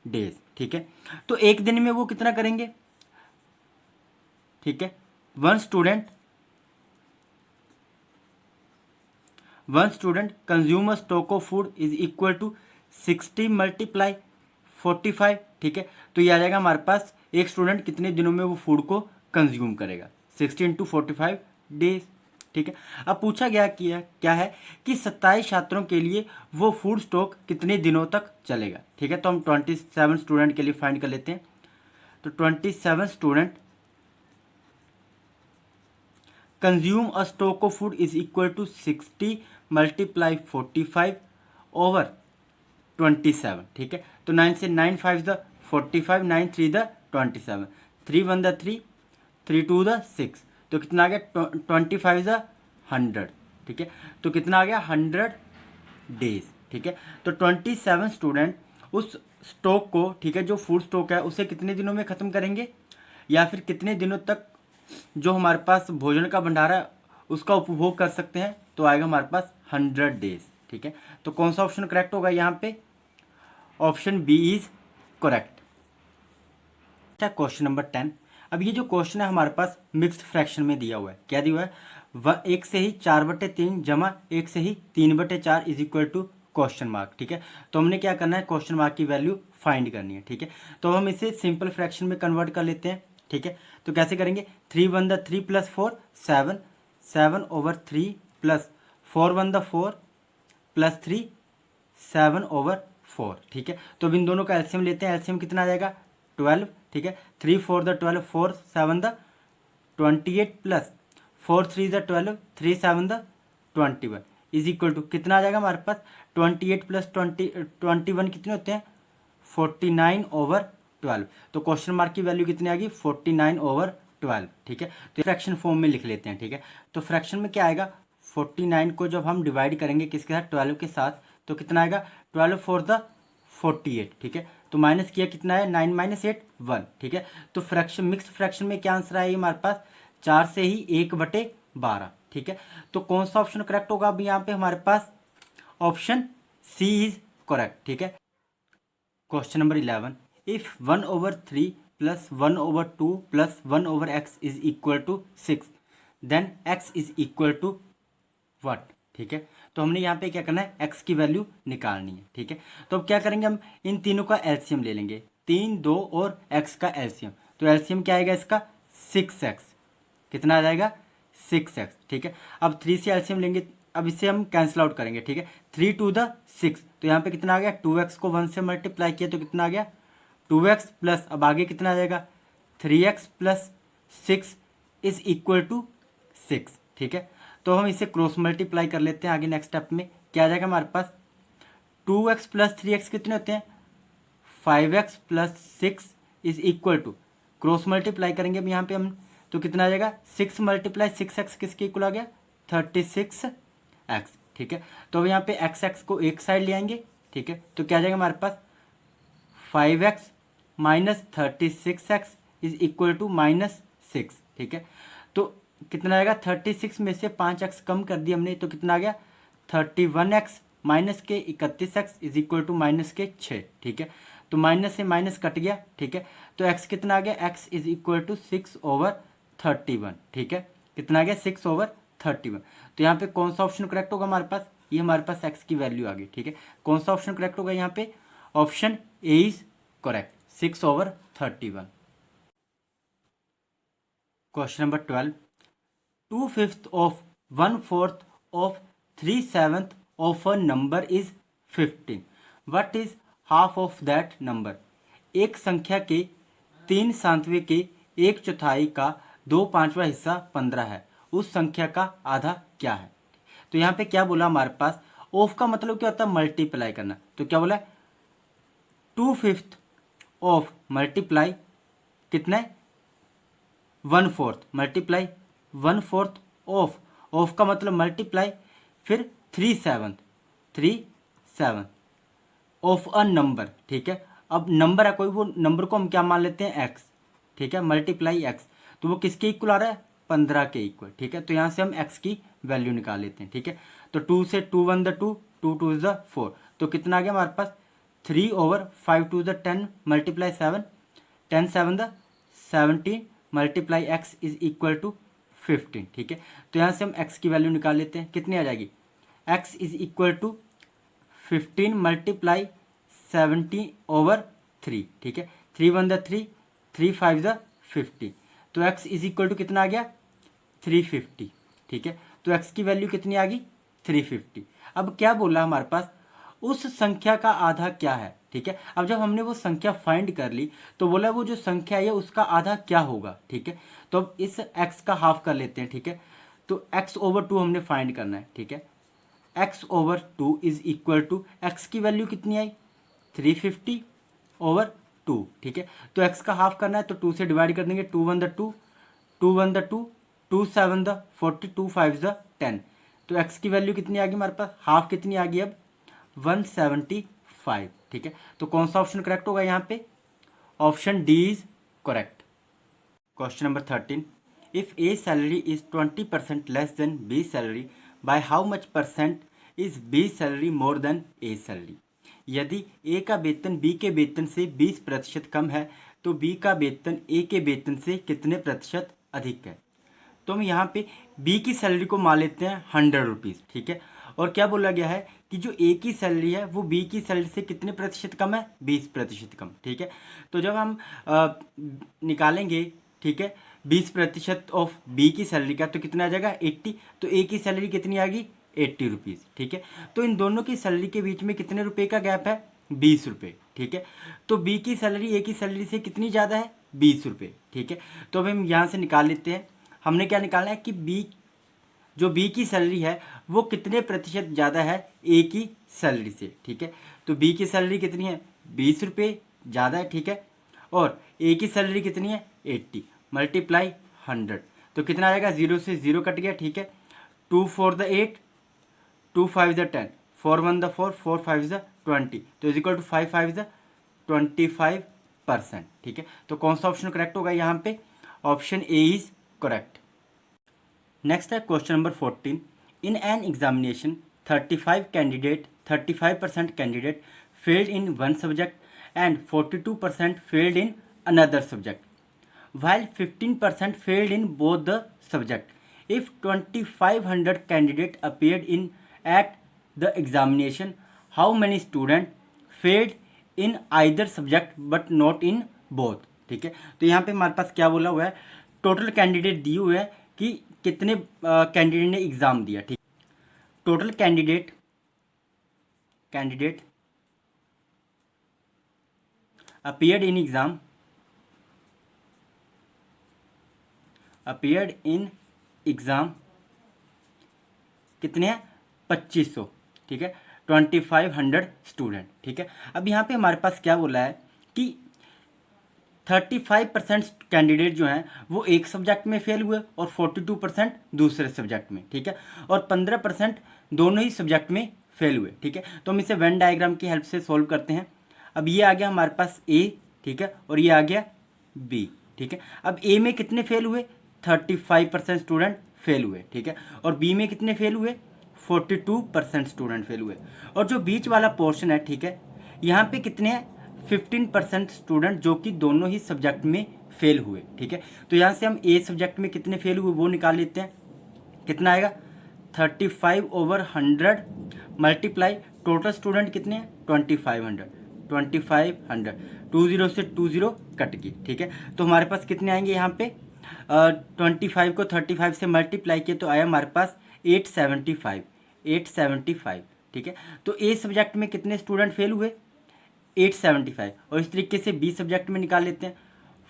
S1: डेज। ठीक है, तो एक दिन में वो कितना करेंगे, ठीक है, one student consume a stock of food is equal to 60 multiply 45, ठीक है। तो ये आ जाएगा हमारे पास एक स्टूडेंट कितने दिनों में वो फूड को कंज्यूम करेगा, 60 इंटू 45 डेज, ठीक है। अब पूछा गया कि क्या है कि 27 छात्रों के लिए वो फूड स्टॉक कितने दिनों तक चलेगा, ठीक है। तो हम 27 स्टूडेंट के लिए फाइंड कर लेते हैं। तो 27 student consume a stock of food is equal to 60 multiply 45 over 27, ठीक है। तो 9 से 9 5 द 45, 9 3 द 27, 3 1 द 3, 3 2 द 6, तो कितना आ गया 25 द 100, ठीक है। तो कितना आ गया 100 डेज, ठीक है। तो 27 स्टूडेंट उस स्टॉक को, ठीक है, जो फूड स्टॉक है उसे कितने दिनों में ख़त्म करेंगे, या फिर कितने दिनों तक जो हमारे पास भोजन का भंडारा है उसका उपभोग कर सकते हैं। तो आएगा हमारे पास 100 डेज, ठीक है। तो कौन सा ऑप्शन करेक्ट होगा यहाँ पे, ऑप्शन बी इज करेक्ट। अच्छा, क्वेश्चन नंबर 10। अब ये जो क्वेश्चन है हमारे पास मिक्स्ड फ्रैक्शन में दिया हुआ है। क्या दिया हुआ है, वह 1 से ही 4/3 जमा 1 से ही 3/4 is equal to question mark, ठीक है। तो हमने क्या करना है, क्वेश्चन मार्क की वैल्यू फाइंड करनी है, ठीक है। तो हम इसे सिंपल फ्रैक्शन में कन्वर्ट कर लेते हैं, ठीक है। तो कैसे करेंगे, 3 1 द 3 plus 4 7, 7 over 3 plus 4 1 the 4 plus 3 7 over 4, ठीक है। तो अब इन दोनों का एलसीएम लेते हैं। एलसीएम कितना आ जाएगा 12, ठीक है। 3 4 द 12, 4 7 द 28 प्लस 4 3 द 12, 3 7 द 21 इज इक्वल टू कितना आ जाएगा हमारे पास 28 प्लस 21 कितने होते हैं 49 ओवर 12। तो क्वेश्चन मार्क की वैल्यू कितनी आ गई 49 ओवर 12, ठीक है। तो फ्रैक्शन फॉर्म में लिख लेते हैं, ठीक है। तो फ्रैक्शन में क्या आएगा, 49 को जब हम डिवाइड करेंगे किसके साथ, 12 के साथ, तो कितना आएगा 12 4 द 48, ठीक है। तो माइनस किया कितना है 9 - 8 1, ठीक है। तो फ्रैक्शन मिक्स फ्रैक्शन में क्या आंसर आएगा हमारे पास 4 से ही 1/12, ठीक है। तो कौन सा ऑप्शन करेक्ट होगा अभी यहाँ पे हमारे पास, ऑप्शन सी इज करेक्ट, ठीक है। Question number 11, if 1/3 plus 1/2 plus 1/x is equal to 6, then x is equal to what, ठीक है। तो हमने यहाँ पे क्या करना है, x की वैल्यू निकालनी है, ठीक है। तो अब क्या करेंगे, हम इन तीनों का एलसीएम ले लेंगे, 3 2 और x का एलसीएम। तो एलसीएम क्या आएगा इसका 6x, कितना आ जाएगा 6x, ठीक है। अब 3 से एलसीएम लेंगे, अब इसे हम कैंसिल आउट करेंगे, ठीक है। 3 2 द 6, तो यहाँ पे कितना आ गया 2x को 1 से मल्टीप्लाई किया तो कितना आ गया 2x प्लस अब आगे कितना आ जाएगा 3x plus 6 is equal to 6, ठीक है। तो हम इसे क्रॉस मल्टीप्लाई कर लेते हैं आगे नेक्स्ट स्टेप में। क्या आ जाएगा हमारे पास 2x प्लस 3x कितने होते हैं 5x plus 6 is equal to, cross multiply करेंगे अब यहाँ पे हम, तो कितना आ जाएगा 6 × 6x किसके इक्वल आ गया 36x, ठीक है। तो अब यहाँ पे x को एक साइड ले आएंगे, ठीक है। तो क्या आ जाएगा हमारे पास 5x minus 36x is equal to -6, ठीक है। तो कितना आएगा 36 में से 5x कम कर दिया हमने, तो कितना आ गया 31x माइनस के 31x is equal to minus के 6, ठीक है। तो माइनस से माइनस कट गया, ठीक है। तो x कितना आ गया, x इज इक्वल टू 6/31, ठीक है। कितना आ गया 6/31। तो यहाँ पे कौन सा ऑप्शन करेक्ट होगा हमारे पास, ये हमारे पास x की वैल्यू आ गई, ठीक है। कौन सा ऑप्शन करेक्ट होगा यहाँ पे, option A is correct 6/31। Question number 12, 2/5 of 1/4 of 3/7 of a number is 15. What is half of that number? एक संख्या के 3/7 के 1/4 का 2/5 हिस्सा 15 है, उस संख्या का आधा क्या है। तो यहाँ पे क्या बोला हमारे पास, ऑफ का मतलब क्या होता है मल्टीप्लाई करना, तो क्या बोला 2/5 ऑफ मल्टीप्लाई कितना है 1/4 मल्टीप्लाई 1/4 ऑफ का मतलब मल्टीप्लाई फिर 3/7 ऑफ अ नंबर, ठीक है। अब नंबर है कोई, वो नंबर को हम क्या मान लेते हैं x, ठीक है, मल्टीप्लाई x, तो वो किसके इक्वल आ रहा है 15 के इक्वल, ठीक है। तो यहाँ से हम x की वैल्यू निकाल लेते हैं, ठीक है। तो 2 से 2 1 द 2, 2 2 द 4, तो कितना आ गया हमारे पास 3/5 2 द 10 मल्टीप्लाई 7, 10 7 द 17 multiply x is equal to 15, ठीक है। तो यहाँ से हम x की वैल्यू निकाल लेते हैं, कितनी आ जाएगी x is equal to 15 multiply 70/3, ठीक है। 3 1 द 3, 3 5 द 50, तो x इज इक्वल टू कितना आ गया 350, ठीक है। तो x की वैल्यू कितनी आ गई 350। अब क्या बोला हमारे पास, उस संख्या का आधा क्या है, ठीक है। अब जब हमने वो संख्या फाइंड कर ली तो बोला वो जो संख्या है उसका आधा क्या होगा, ठीक है। तो अब इस x का हाफ कर लेते हैं, ठीक है। तो x/2 हमने फाइंड करना है, ठीक है। x/2 is equal to, x की वैल्यू कितनी आई 350/2, ठीक है। तो x का हाफ करना है तो 2 से डिवाइड कर देंगे, 2 1 द 2, 2 1 द 2, 2 7 द 40, 2 5 द 10, तो x की वैल्यू कितनी आ गई हमारे पास, हाफ कितनी आ गई अब 175, ठीक है। तो कौन सा ऑप्शन करेक्ट होगा यहाँ पे, option D is correct. Question number 13, if A salary is 20% less than B salary, by how much percent is B salary more than A salary. यदि ए का वेतन बी के वेतन से 20% कम है तो बी का वेतन ए के वेतन से कितने प्रतिशत अधिक है। तो हम यहाँ पे बी की सैलरी को मान लेते हैं 100 रुपीज़, ठीक है। और क्या बोला गया है कि जो ए की सैलरी है वो बी की सैलरी से कितने प्रतिशत कम है, 20% कम, ठीक है। तो जब हम निकालेंगे, ठीक है, 20% ऑफ बी की सैलरी का तो कितना आ जाएगा 80, तो ए की सैलरी कितनी आ गई 80 रुपीज़, ठीक है। तो इन दोनों की सैलरी के बीच में कितने रुपए का गैप है 20 रुपये, ठीक है। तो बी की सैलरी ए की सैलरी से कितनी ज़्यादा है 20 रुपये, ठीक है। तो अब हम यहाँ से निकाल लेते हैं, हमने क्या निकालना है कि बी की सैलरी है वो कितने प्रतिशत ज़्यादा है ए की सैलरी से, ठीक है। तो बी की सैलरी कितनी है 20 रुपये ज़्यादा है, ठीक है। और ए की सैलरी कितनी है 80 मल्टीप्लाई 100, तो कितना आएगा, 0 से 0 कट गया, ठीक है। 2 4 द 8, 2 5 द 10, 4 1 द 4, 4 5 द 20, तो इज इक्वल टू 5 5 द 25%, ठीक है। तो कौन सा ऑप्शन करेक्ट होगा यहाँ पे, option A is correct. Next है question number 14, in an examination 35% candidate failed in one subject and 42% failed in another subject, while 15% failed in both the subject. If 2500 candidate appeared in at the examination, how many student failed in either subject but not in both, ठीक है। तो यहाँ पे हमारे पास क्या बोला हुआ है, टोटल कैंडिडेट दिए हुए हैं कि कितने कैंडिडेट ने एग्जाम दिया, ठीक। Total candidate appeared in exam कितने हैं 2500, ठीक है। 2500 स्टूडेंट, ठीक है। अब यहाँ पे हमारे पास क्या बोला है कि 35% कैंडिडेट जो हैं वो एक सब्जेक्ट में फेल हुए और 42% दूसरे सब्जेक्ट में, ठीक है। और 15% दोनों ही सब्जेक्ट में फेल हुए, ठीक है। तो हम इसे वेन डायग्राम की हेल्प से सॉल्व करते हैं। अब ये आ गया हमारे पास ए, ठीक है, और ये आ गया बी, ठीक है। अब ए में कितने फेल हुए 35% स्टूडेंट फेल हुए, ठीक है। और बी में कितने फेल हुए 42% स्टूडेंट फेल हुए। और जो बीच वाला पोर्शन है, ठीक है, यहाँ पे कितने हैं 15% स्टूडेंट जो कि दोनों ही सब्जेक्ट में फेल हुए, ठीक है। तो यहाँ से हम ए सब्जेक्ट में कितने फेल हुए वो निकाल लेते हैं, कितना आएगा 35/100 मल्टीप्लाई टोटल स्टूडेंट कितने हैं 2500, 20 से 20 कट गई, ठीक है। तो हमारे पास कितने आएंगे यहाँ पे 25 को 35 से मल्टीप्लाई किए तो आया हमारे पास 875, ठीक है। तो ए सब्जेक्ट में कितने स्टूडेंट फेल हुए 875, और इस तरीके से बी सब्जेक्ट में निकाल लेते हैं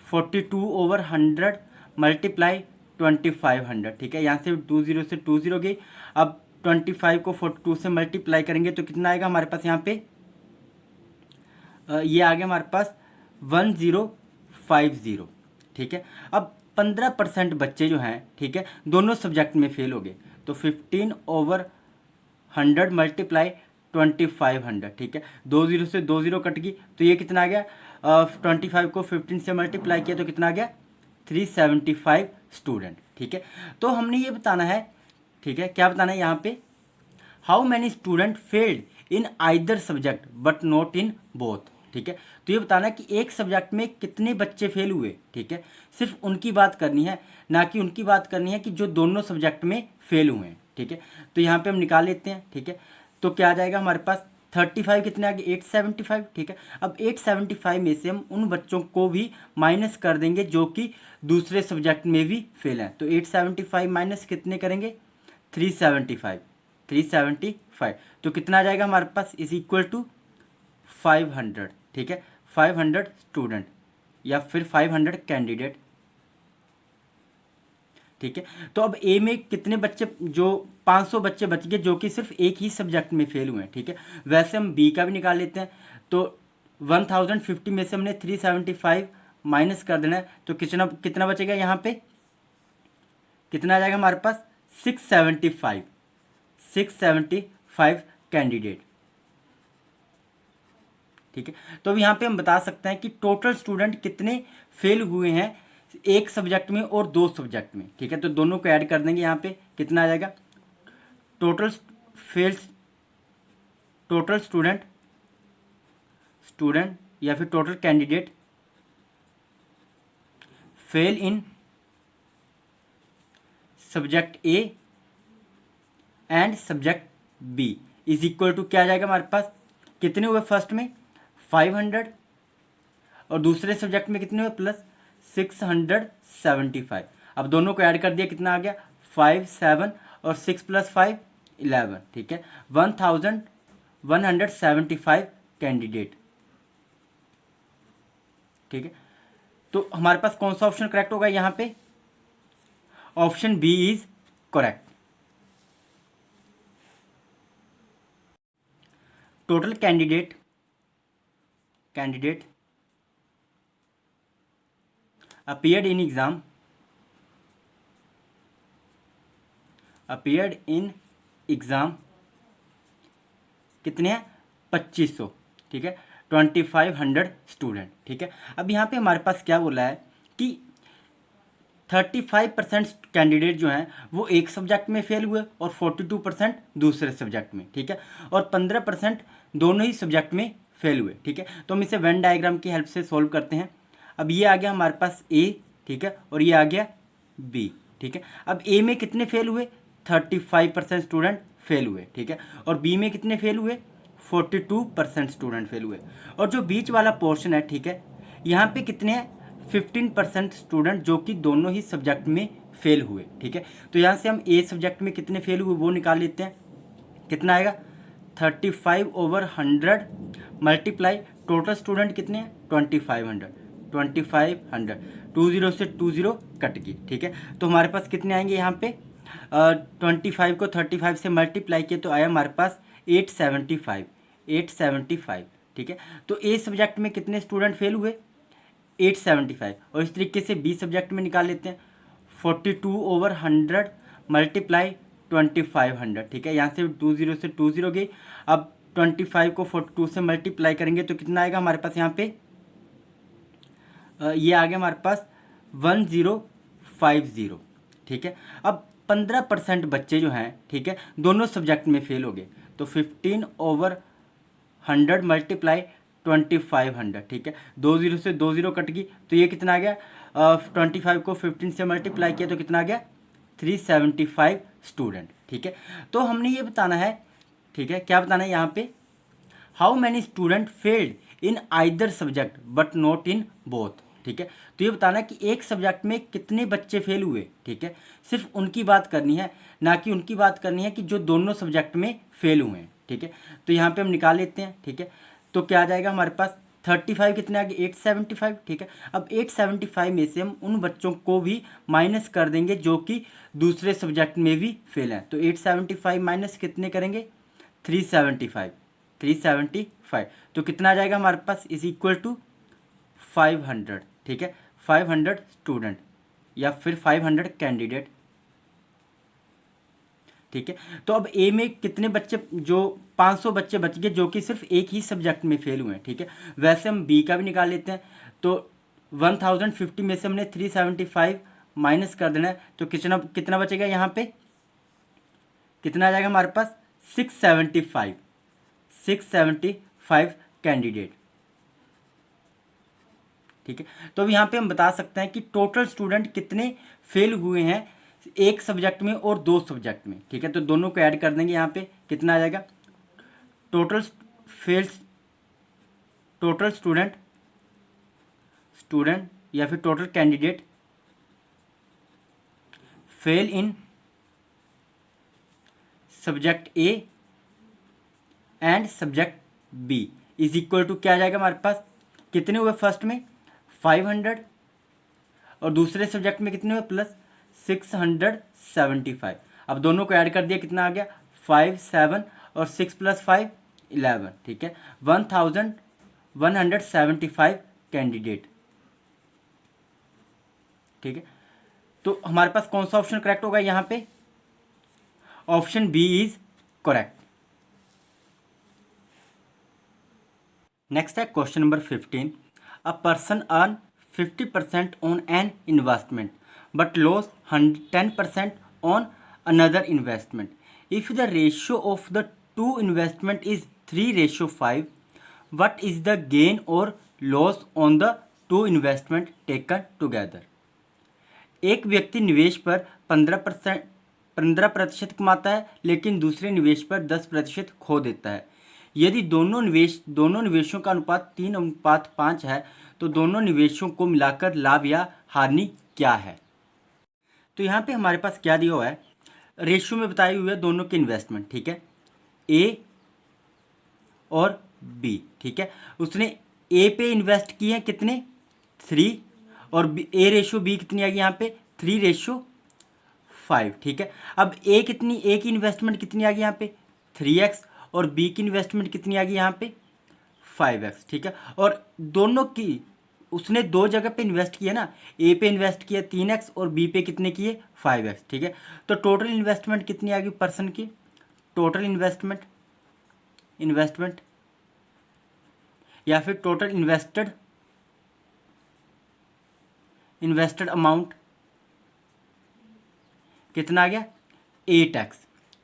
S1: 42/100 मल्टीप्लाई 2500, ठीक है। यहाँ से 20 से 20 गई। अब 25 को 42 से मल्टीप्लाई करेंगे तो कितना आएगा हमारे पास यहाँ पे ये आ गया हमारे पास 1050, ठीक है। अब 15% बच्चे जो हैं, ठीक है, दोनों सब्जेक्ट में फेल हो गए, तो 15/100 मल्टीप्लाई 2500, ठीक है। 20 से 20 कट गई तो ये कितना आ गया 25 को 15 से मल्टीप्लाई किया तो कितना आ गया 375 स्टूडेंट, ठीक है। तो हमने ये बताना है, ठीक है, क्या बताना है यहाँ पे, how many student failed in either subject but not in both, ठीक है। तो ये बताना है कि एक सब्जेक्ट में कितने बच्चे फेल हुए, ठीक है, सिर्फ उनकी बात करनी है, ना कि उनकी बात करनी है कि जो दोनों सब्जेक्ट में फेल हुए हैं, ठीक है। तो यहाँ पे हम निकाल लेते हैं, ठीक है। तो क्या आ जाएगा हमारे पास 35 कितने आ गए 875, ठीक है। अब 875 में से हम उन बच्चों को भी माइनस कर देंगे जो कि दूसरे सब्जेक्ट में भी फेल हैं। तो 875 माइनस कितने करेंगे 375, 375 तो कितना आ जाएगा हमारे पास इज इक्वल टू 500, ठीक है। 500 स्टूडेंट या फिर 500 कैंडिडेट, ठीक है। तो अब ए में कितने बच्चे, जो 500 बच्चे बच गए जो कि सिर्फ एक ही सब्जेक्ट में फेल हुए हैं, ठीक है। वैसे हम बी का भी निकाल लेते हैं। तो 1050 में से हमने 375 माइनस कर देना है, तो कितना कितना बचेगा यहाँ पे, कितना आ जाएगा हमारे पास 675, 675 कैंडिडेट, ठीक है। तो अब यहाँ पे हम बता सकते हैं कि टोटल स्टूडेंट कितने फेल हुए हैं एक सब्जेक्ट में और दो सब्जेक्ट में, ठीक है। तो दोनों को ऐड कर देंगे, यहाँ पे कितना आ जाएगा टोटल फेल्स, टोटल स्टूडेंट या फिर total candidate fail in subject A and subject B is equal to क्या आ जाएगा हमारे पास, कितने हुए फर्स्ट में 500 और दूसरे सब्जेक्ट में कितने हुए प्लस 675। अब दोनों को ऐड कर दिया, कितना आ गया 5 7 और 6 + 5 11, ठीक है। 1175 कैंडिडेट, ठीक है। तो हमारे पास कौन सा ऑप्शन करेक्ट होगा यहाँ पे, option B is correct. Total candidate appeared in exam कितने हैं 2500, ठीक है। 2500 स्टूडेंट, ठीक है। अब यहाँ पे हमारे पास क्या बोला है कि 35% कैंडिडेट जो हैं वो एक सब्जेक्ट में फेल हुए और 42% दूसरे सब्जेक्ट में, ठीक है। और 15% दोनों ही सब्जेक्ट में फेल हुए, ठीक है। तो हम इसे वेन डायग्राम की हेल्प से सॉल्व करते हैं। अब ये आ गया हमारे पास ए, ठीक है, और ये आ गया बी, ठीक है। अब ए में कितने फेल हुए 35% स्टूडेंट फेल हुए, ठीक है। और बी में कितने फेल हुए 42% स्टूडेंट फेल हुए। और जो बीच वाला पोर्शन है, ठीक है, यहाँ पे कितने हैं 15% स्टूडेंट जो कि दोनों ही सब्जेक्ट में फेल हुए, ठीक है। तो यहाँ से हम ए सब्जेक्ट में कितने फेल हुए वो निकाल लेते हैं, कितना आएगा 35/100 मल्टीप्लाई टोटल स्टूडेंट कितने हैं 2500, 20 से 20 कट गई, ठीक है। तो हमारे पास कितने आएंगे यहाँ पे 25 को 35 से मल्टीप्लाई किए तो आया हमारे पास 875, ठीक है। तो ए सब्जेक्ट में कितने स्टूडेंट फेल हुए 875, और इस तरीके से बी सब्जेक्ट में निकाल लेते हैं 42/100 मल्टीप्लाई 2500, ठीक है। यहाँ से 20 से 20 गई। अब 25 को 42 से मल्टीप्लाई करेंगे तो कितना आएगा हमारे पास यहाँ पे ये आ गया हमारे पास 1050, ठीक है। अब 15% बच्चे जो हैं, ठीक है, दोनों सब्जेक्ट में फेल हो गए। तो 15/100 मल्टीप्लाई 2500, ठीक है। 20 से 20 कट गई तो ये कितना आ गया 25 को 15 से मल्टीप्लाई किया तो कितना आ गया 375 स्टूडेंट, ठीक है। तो हमने ये बताना है, ठीक है, क्या बताना है यहाँ पे, how many student failed in either subject but not in both, ठीक है। तो ये बताना है कि एक सब्जेक्ट में कितने बच्चे फेल हुए, ठीक है। सिर्फ उनकी बात करनी है, ना कि उनकी बात करनी है कि जो दोनों सब्जेक्ट में फेल हुए हैं, ठीक है। तो यहाँ पे हम निकाल लेते हैं, ठीक है। तो क्या आ जाएगा हमारे पास 35 कितने आ गए 875, ठीक है। अब 875 में से हम उन बच्चों को भी माइनस कर देंगे जो कि दूसरे सब्जेक्ट में भी फेल हैं। तो 875 माइनस कितने करेंगे 375, तो कितना आ जाएगा हमारे पास इज इक्वल टू 500, ठीक है। 500 स्टूडेंट या फिर 500 कैंडिडेट, ठीक है। तो अब ए में कितने बच्चे, जो 500 बच्चे बच गए जो कि सिर्फ एक ही सब्जेक्ट में फेल हुए हैं, ठीक है। वैसे हम बी का भी निकाल लेते हैं। तो 1050 में से हमने 375 माइनस कर देना है तो कितना कितना बचेगा यहाँ पे, कितना आ जाएगा हमारे पास 675 कैंडिडेट, ठीक है। तो अब यहाँ पे हम बता सकते हैं कि टोटल स्टूडेंट कितने फेल हुए हैं एक सब्जेक्ट में और दो सब्जेक्ट में, ठीक है। तो दोनों को ऐड कर देंगे, यहाँ पे कितना आ जाएगा टोटल फेल्स, टोटल स्टूडेंट या फिर total candidate fail in subject A and subject B is equal to क्या आ जाएगा हमारे पास, कितने हुए फर्स्ट में 500 और दूसरे सब्जेक्ट में कितने हुए प्लस 675। अब दोनों को ऐड कर दिया, कितना आ गया 5 7 और 6 + 5 11, ठीक है 1175 कैंडिडेट, ठीक है। तो हमारे पास कौन सा ऑप्शन करेक्ट होगा यहाँ पे, option B is correct. Next है question number 15। A person earn 50% on an investment but loss 10% on another investment. If the ratio of the two investment is 3:5, what is the gain और loss on the two investment taken together. एक व्यक्ति निवेश पर 15% कमाता है लेकिन दूसरे निवेश पर 10% खो देता है। यदि दोनों निवेशों का अनुपात 3:5 है तो दोनों निवेशों को मिलाकर लाभ या हानि क्या है। तो यहाँ पे हमारे पास क्या दिया हुआ है, रेशियो में बताई हुई है दोनों के इन्वेस्टमेंट, ठीक है ए और बी, ठीक है। उसने ए पे इन्वेस्ट किए हैं कितने 3 और ए रेशियो बी कितनी आ गई यहाँ पे 3:5, ठीक है। अब ए की इन्वेस्टमेंट कितनी आ गई यहाँ पे 3x और बी की इन्वेस्टमेंट कितनी आ गई यहाँ पे 5x, ठीक है। और दोनों की उसने दो जगह पे इन्वेस्ट किया ना, ए पे इन्वेस्ट किया 3x और बी पे कितने किए 5x, ठीक है। तो टोटल इन्वेस्टमेंट कितनी आ गई पर्सन की, टोटल इन्वेस्टमेंट या फिर टोटल इन्वेस्टेड अमाउंट कितना आ गया 8x,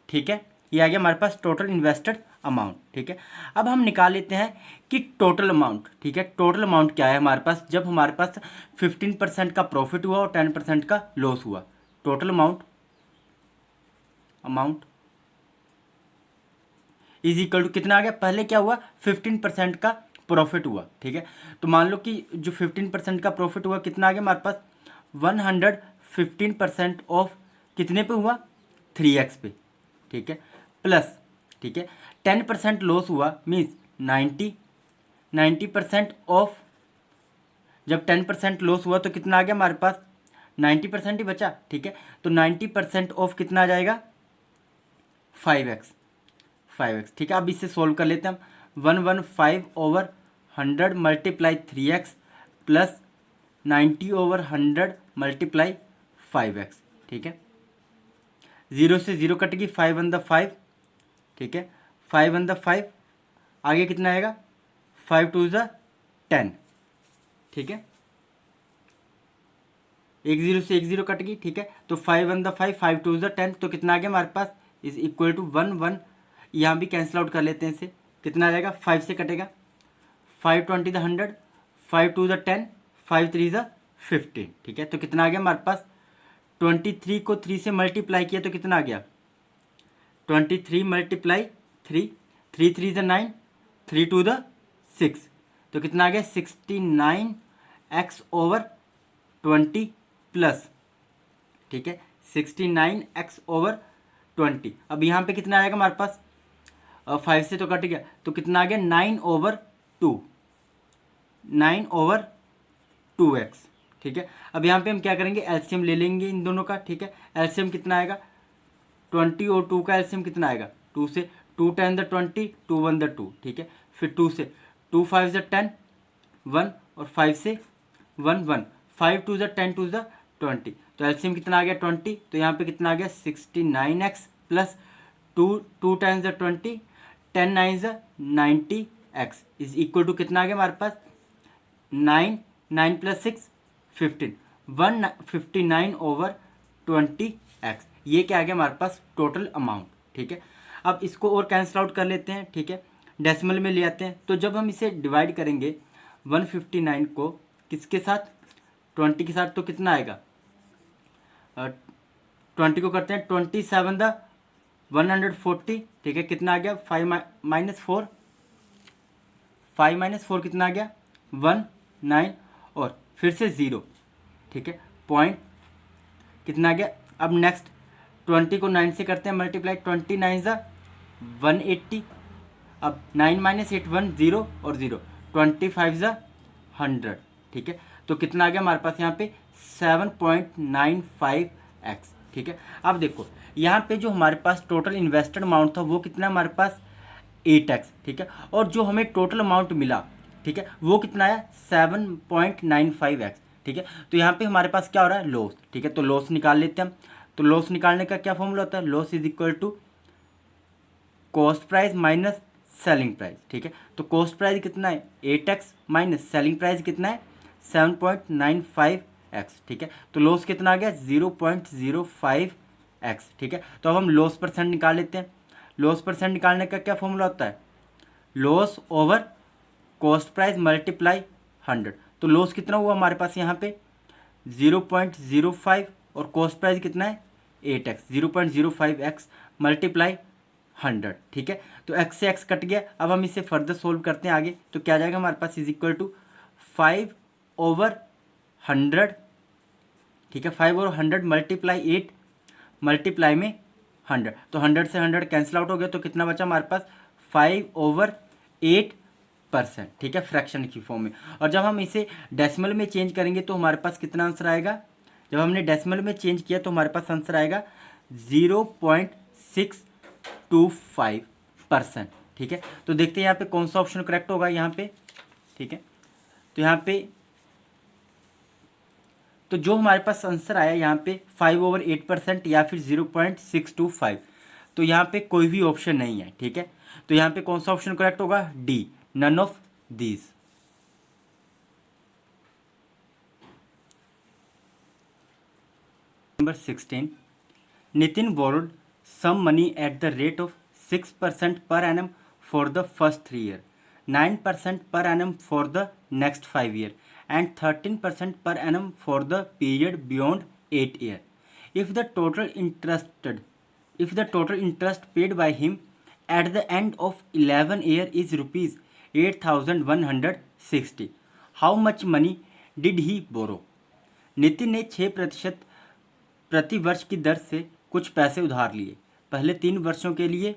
S1: ठीक है। ये आ गया हमारे पास टोटल इन्वेस्टेड अमाउंट, ठीक है। अब हम निकाल लेते हैं कि टोटल अमाउंट, ठीक है। टोटल अमाउंट क्या है हमारे पास, जब हमारे पास 15% का प्रॉफिट हुआ और 10% का लॉस हुआ। Total amount is equal to कितना आ गया, पहले क्या हुआ 15% का प्रॉफिट हुआ, ठीक है। तो मान लो कि जो 15% का प्रॉफिट हुआ कितना आ गया हमारे पास 115% ऑफ कितने पे हुआ 3x पे, ठीक है प्लस, ठीक है 10% लॉस हुआ मीन्स 90% ऑफ, जब 10% लॉस हुआ तो कितना आ गया हमारे पास 90% ही बचा, ठीक है। तो 90% ऑफ कितना आ जाएगा 5x, ठीक है। अब इससे सोल्व कर लेते हैं हम 115/100 multiply 3x plus 90/100 multiply 5x, ठीक है। 0 से 0 कट गई 5 1 5, ठीक है 5 1 5, आगे कितना आएगा 5 2 10, ठीक है। 1 0 से 1 0 कट गई, ठीक है। तो 5 1 5 5 2 10, तो कितना आ गया हमारे पास इज इक्वल टू 1 1, यहाँ भी कैंसिल आउट कर लेते हैं इसे, कितना आ जाएगा 5 से कटेगा 5 20 100, 5 2 10, 5 3 15, ठीक है। तो कितना आ गया हमारे पास 23 को 3 से मल्टीप्लाई किया तो कितना आ गया 23 मल्टीप्लाई 3, 3 3 9, 3 2 6, तो कितना आ गया 69x/20 प्लस, ठीक है 69x/20। अब यहाँ पे कितना आएगा हमारे पास 5 से तो कट गया, तो कितना आ गया 9/2x, ठीक है। अब यहाँ पे हम क्या करेंगे एलसीएम ले लेंगे इन दोनों का, ठीक है। एलसीएम कितना आएगा 20 और 2 का एलसीएम कितना आएगा 2 से 2 10 20, 2 1 2, ठीक है। फिर 2 से 2 5 10 1 और 5 से 1 1, 5 2 10 2 20, तो एलसीएम कितना आ गया 20, तो यहाँ पे कितना आ गया 69x plus 2 2 10 20, 10 9 90x is equal to कितना आ गया हमारे पास 9 9 प्लस 6 15, 159/20x, ये क्या आ गया हमारे पास टोटल अमाउंट, ठीक है। अब इसको और कैंसिल आउट कर लेते हैं, ठीक है डेसिमल में ले आते हैं। तो जब हम इसे डिवाइड करेंगे 159 को किसके साथ 20 के साथ, तो कितना आएगा 20 को करते हैं 27 140, ठीक है। कितना आ गया 5 - 4 5 माइनस 4 कितना आ गया 1 9 और फिर से 0, ठीक है, पॉइंट कितना आ गया। अब नेक्स्ट 20 को 9 से करते हैं मल्टीप्लाई, 29 ज़ा 180, अब 9 माइनस 8 1 0 और 0, 25 ज़ा 100, ठीक है। तो कितना आ गया हमारे पास यहाँ पे 7.95x, ठीक है। अब देखो यहाँ पे जो हमारे पास टोटल इन्वेस्टेड अमाउंट था वो कितना हमारे पास 8x, ठीक है, और जो हमें टोटल अमाउंट मिला, ठीक है, वो कितना है 7.95x, ठीक है। तो यहाँ पे हमारे पास क्या हो रहा है लॉस, ठीक है, तो लॉस निकाल लेते हैं हम। तो लॉस निकालने का क्या फॉर्मूला होता है, loss is equal to cost price minus selling price, ठीक है। तो कॉस्ट प्राइस कितना है 8x माइनस सेलिंग प्राइस कितना है 7.95x, ठीक है। तो लॉस कितना आ गया 0.05x, ठीक है। तो अब हम लॉस परसेंट निकाल लेते हैं। लॉस परसेंट निकालने का क्या फॉर्मूला होता है, loss over cost price multiply 100। तो लॉस कितना हुआ हमारे पास यहाँ पे 0.05 और कॉस्ट प्राइस कितना है 8x, 0.05x मल्टीप्लाई 100, ठीक है। तो x से x कट गया। अब हम इसे फर्दर सोल्व करते हैं आगे, तो क्या जाएगा हमारे पास इज इक्वल टू 5/100, ठीक है, 5/100 मल्टीप्लाई 8 मल्टीप्लाई में 100, तो 100 से 100 कैंसिल आउट हो गया, तो कितना बचा हमारे पास 5/8%, ठीक है, फ्रैक्शन की फॉर्म में। और जब हम इसे डेसिमल में चेंज करेंगे तो हमारे पास कितना आंसर आएगा, जब हमने डेसिमल में चेंज किया तो हमारे पास आंसर आएगा 0.625%, ठीक है। तो देखते हैं यहाँ पे कौन सा ऑप्शन करेक्ट होगा यहाँ पे, ठीक है। तो यहाँ पे तो जो हमारे पास आंसर आया यहाँ पे 5/8% या फिर 0.625, तो यहाँ पे कोई भी ऑप्शन नहीं है, ठीक है। तो यहाँ पे कौन सा ऑप्शन करेक्ट होगा, D, none of these. Number 16, Nitin borrowed some money at the rate of 6% per annum for the first 3 years, 9% per annum for the next 5 years, and 13% per annum for the period beyond 8 years. If the total interest paid by him at the end of 11 years is rupees 8,160, how much money did he borrow? Nitin ने 6% प्रति वर्ष की दर से कुछ पैसे उधार लिए पहले 3 वर्षों के लिए,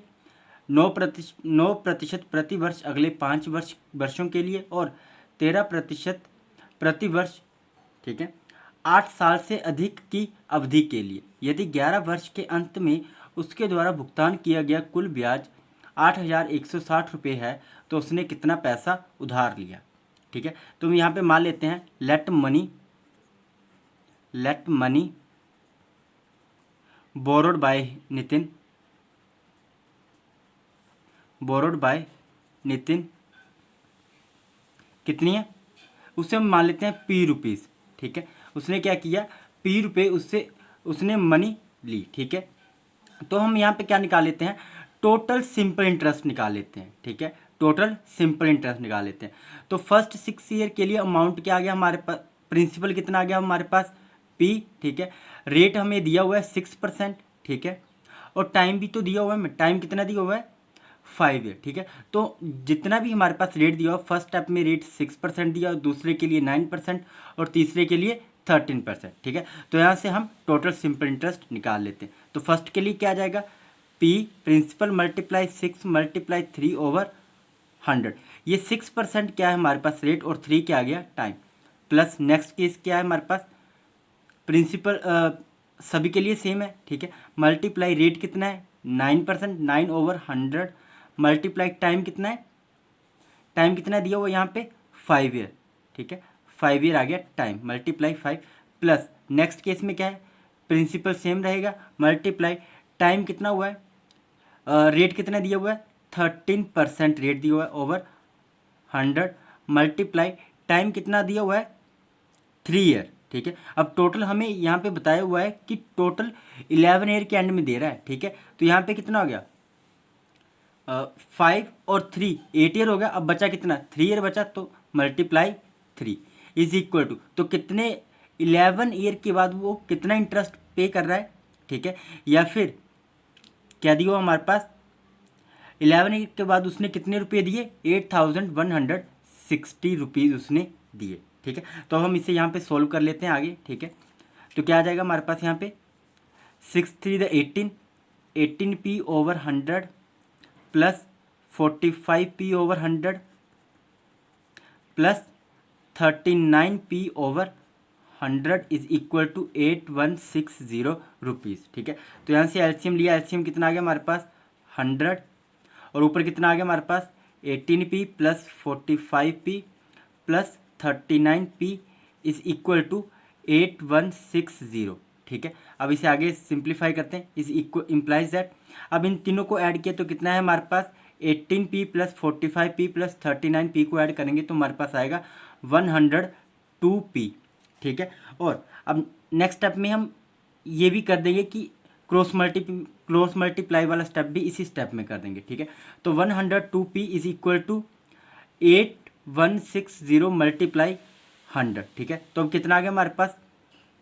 S1: 9% प्रति वर्ष अगले 5 वर्षों के लिए और 13% प्रति वर्ष, ठीक है, 8 साल से अधिक की अवधि के लिए। यदि 11 वर्ष के अंत में उसके द्वारा भुगतान किया गया कुल ब्याज 8,160 रुपये है तो उसने कितना पैसा उधार लिया, ठीक है। तो हम यहाँ पे मान लेते हैं late money borrowed by Nitin कितनी है, उसे हम मान लेते हैं p रुपीज़, ठीक है। उसने क्या किया p रुपये उसने मनी ली, ठीक है। तो हम यहाँ पे क्या निकाल लेते हैं, टोटल सिंपल इंटरेस्ट निकाल लेते हैं, ठीक है, टोटल सिंपल इंटरेस्ट निकाल लेते हैं। तो फर्स्ट 6 ईयर के लिए अमाउंट क्या आ गया हमारे पास, प्रिंसिपल कितना आ गया हमारे पास p, ठीक है। रेट हमें दिया हुआ है 6%, ठीक है, और टाइम भी तो दिया हुआ है, टाइम कितना दिया हुआ है 5 ईयर, ठीक है। तो जितना भी हमारे पास रेट दिया हुआ, फर्स्ट स्टेप में रेट 6% दिया, दूसरे के लिए 9% और तीसरे के लिए 13%, ठीक है। तो यहाँ से हम टोटल सिंपल इंटरेस्ट निकाल लेते हैं। तो फर्स्ट के लिए क्या आ जाएगा p प्रिंसिपल मल्टीप्लाई 6 मल्टीप्लाई 3/100, ये 6% क्या है हमारे पास रेट और 3 क्या आ गया टाइम, प्लस नेक्स्ट केस क्या है हमारे पास प्रिंसिपल सभी के लिए सेम है, ठीक है, मल्टीप्लाई रेट कितना है 9%, 9/100 मल्टीप्लाई टाइम कितना है, टाइम कितना दिया हुआ यहाँ पे 5 ईयर, ठीक है, 5 ईयर आ गया time multiply 5, plus next case में क्या है प्रिंसिपल सेम रहेगा, मल्टीप्लाई टाइम कितना हुआ है, रेट कितना दिया हुआ है 13% रेट दिया हुआ है ओवर 100 मल्टीप्लाई टाइम कितना दिया हुआ है 3 ईयर, ठीक है। अब टोटल हमें यहाँ पे बताया हुआ है कि टोटल 11 ईयर के एंड में दे रहा है, ठीक है। तो यहाँ पे कितना हो गया 5 और 3 8 ईयर हो गया, अब बचा कितना 3 ईयर बचा, तो मल्टीप्लाई 3 इज इक्वल टू, तो कितने 11 ईयर के बाद वो कितना इंटरेस्ट पे कर रहा है, ठीक है, या फिर क्या दिया हुआ हमारे पास 11 के बाद उसने कितने रुपये दिए, 8160 रुपीज़ उसने दिए। ठीक है, तो हम इसे यहाँ पे सोल्व कर लेते हैं आगे। ठीक है, तो क्या आ जाएगा हमारे पास यहाँ पे 6 3 द 18p over 100 plus 45p over 100 plus 39p over 100 is equal to 8160 rupees. ठीक है, तो यहाँ से एलसीएम लिया, एलसीएम कितना आ गया हमारे पास 100 और ऊपर कितना आ गया हमारे पास 18p plus 45p plus 39p is equal to 8160। ठीक है, अब इसे आगे सिंप्लीफाई करते हैं। इज इक्वल इम्प्लाइज दैट, अब इन तीनों को ऐड किया तो कितना है हमारे पास 18p plus 45p plus 39p को ऐड करेंगे तो हमारे पास आएगा 102p। ठीक है, और अब नेक्स्ट स्टेप में हम ये भी कर देंगे कि क्रॉस मल्टीप्लाई वाला स्टेप भी इसी स्टेप में कर देंगे। ठीक है, तो 102p is equal to 8160 multiply 100। ठीक है, तो अब कितना आ गया हमारे पास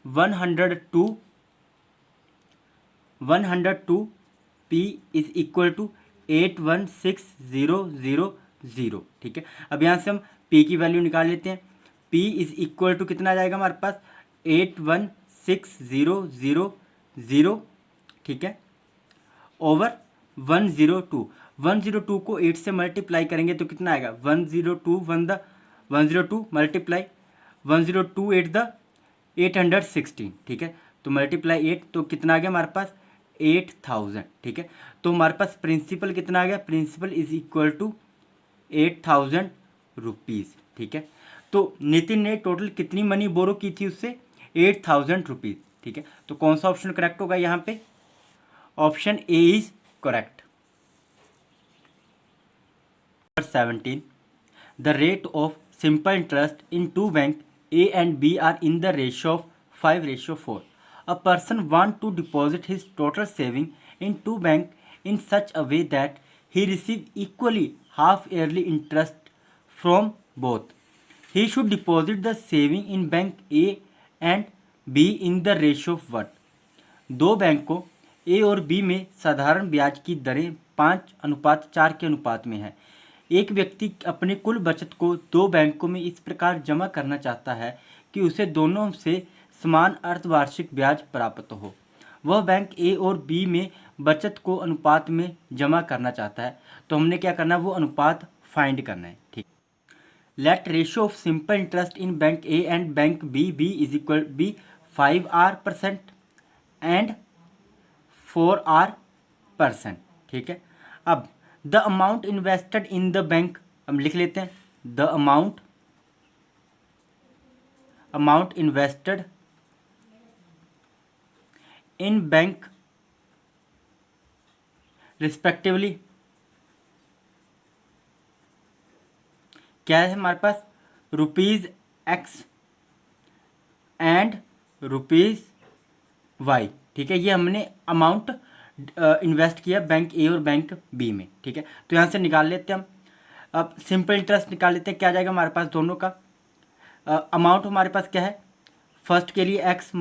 S1: 102p इज इक्वल टू 816000। ठीक है, अब यहाँ से हम p की वैल्यू निकाल लेते हैं। p इज इक्वल टू कितना आ जाएगा हमारे पास 816000। ठीक है, ओवर 102 को 8 से मल्टीप्लाई करेंगे तो कितना आएगा 102 मल्टीप्लाई 102 8 द 816। ठीक है, तो मल्टीप्लाई 8 तो कितना आ गया हमारे पास 8000। ठीक है, तो हमारे पास प्रिंसिपल कितना आ गया, principal is equal to 8000 rupees. ठीक है, तो नितिन ने टोटल कितनी मनी बोरो की थी उससे 8000 रुपीज़। ठीक है, तो कौन सा ऑप्शन करेक्ट होगा यहाँ पे, option A is correct. 17 the rate of simple interest in two bank A and B are in the ratio of 5:4. A person wants to deposit his total saving in two banks in such a way that he receives equally half yearly interest from both. He should deposit the saving in bank A and B in the ratio of what? दो बैंकों A और B में साधारण ब्याज की दरें 5:4 के अनुपात में है। एक व्यक्ति अपने कुल बचत को दो बैंकों में इस प्रकार जमा करना चाहता है कि उसे दोनों से समान अर्धवार्षिक ब्याज प्राप्त हो। वह बैंक ए और बी में बचत को अनुपात में जमा करना चाहता है, तो हमने क्या करना है, वो अनुपात फाइंड करना है। ठीक, let ratio of simple interest in bank A and bank B is equal be 5R% and 4R%। ठीक है, अब the amount invested in the bank, हम लिख लेते हैं the amount invested in bank respectively क्या है हमारे पास ₹X एंड ₹Y। ठीक है, ये हमने अमाउंट इन्वेस्ट किया बैंक ए और बैंक बी में। ठीक है, तो यहाँ से निकाल लेते हैं हम। अब सिंपल इंटरेस्ट निकाल लेते हैं, क्या जाएगा हमारे पास दोनों का अमाउंट हमारे पास क्या है, फर्स्ट के लिए x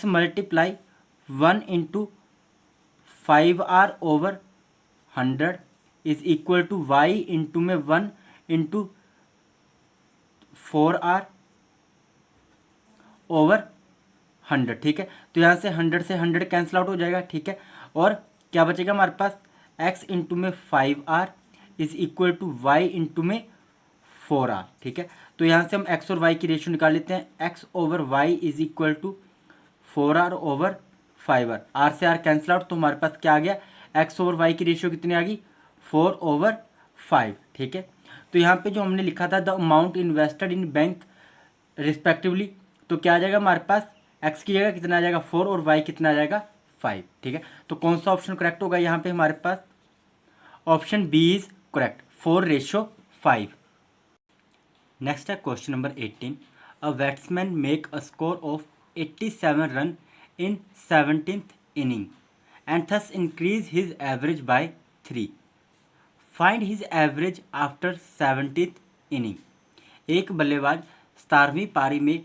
S1: multiply 1 into 5R over 100 is equal to y into में 1 इंटू 4R ओवर 100। ठीक है, तो यहाँ से 100 से 100 कैंसिल आउट हो जाएगा। ठीक है, और क्या बचेगा हमारे पास x इंटू में 5R is equal to y into में 4R। ठीक है, तो यहाँ से हम x और y की रेशियो निकाल लेते हैं। x over y is equal to 4R over 5R, r से r कैंसिल आउट, तो हमारे पास क्या आ गया x ओवर y की रेशियो कितनी आ गई 4/5। ठीक है, तो यहाँ पे जो हमने लिखा था the amount invested in bank respectively, तो क्या आ जाएगा हमारे पास x की जगह कितना आ जाएगा 4 और y कितना आ जाएगा 5। ठीक है, तो कौन सा ऑप्शन करेक्ट होगा यहाँ पे हमारे पास, option B is correct 4:5। Next है question number 18। A batsman make a score of 87 run in 17th inning and thus increase his average by 3। Find his average after 70th inning. एक बल्लेबाज 17वीं पारी में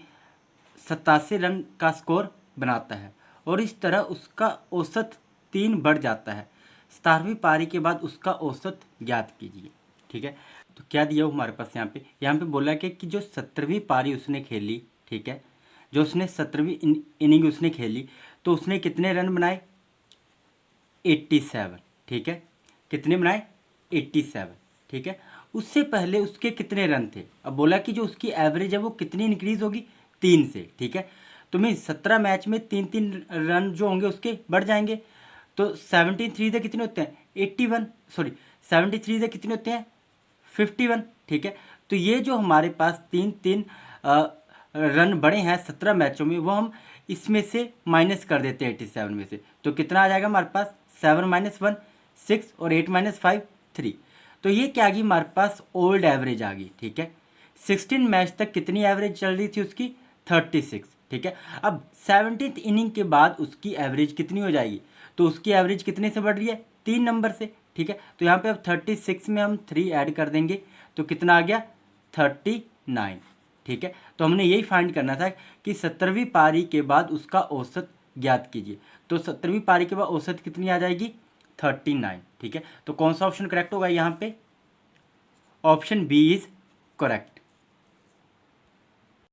S1: 87 रन का स्कोर बनाता है और इस तरह उसका औसत 3 बढ़ जाता है। 17वीं पारी के बाद उसका औसत ज्ञात कीजिए। ठीक है, तो क्या दिया हुआ हमारे पास यहाँ पे बोला कि जो 17वीं पारी उसने खेली, ठीक है, जो उसने 17वीं इनिंग उसने खेली, तो उसने कितने रन बनाए? 87। ठीक है, कितने बनाए? 87। ठीक है, उससे पहले उसके कितने रन थे? अब बोला कि जो उसकी एवरेज है वो कितनी इंक्रीज होगी? 3 से। ठीक है, तो मैं 17 मैच में 3-3 रन जो होंगे उसके बढ़ जाएंगे। तो 73 से कितने होते हैं? 81, सॉरी 73 से कितने होते हैं? 51। ठीक है, तो ये जो हमारे पास 3-3 रन बढ़े हैं 17 मैचों में, वो हम इसमें से माइनस कर देते हैं 87 में से। तो कितना आ जाएगा हमारे पास? 7 - 1 6 और 8 - 5 3। तो ये क्या आ गई हमारे पास? ओल्ड एवरेज आ गई। ठीक है, 16 मैच तक कितनी एवरेज चल रही थी उसकी? 36। ठीक है, अब 17th इनिंग के बाद उसकी एवरेज कितनी हो जाएगी? तो उसकी एवरेज कितने से बढ़ रही है? 3 नंबर से। ठीक है, तो यहाँ पे अब 36 में हम 3 ऐड कर देंगे तो कितना आ गया? 39। ठीक है, तो हमने यही फाइंड करना था कि 17वीं पारी के बाद उसका औसत ज्ञात कीजिए। तो 17वीं पारी के बाद औसत कितनी आ जाएगी? 39। ठीक है, तो कौन सा ऑप्शन करेक्ट होगा यहाँ पे? Option B is correct.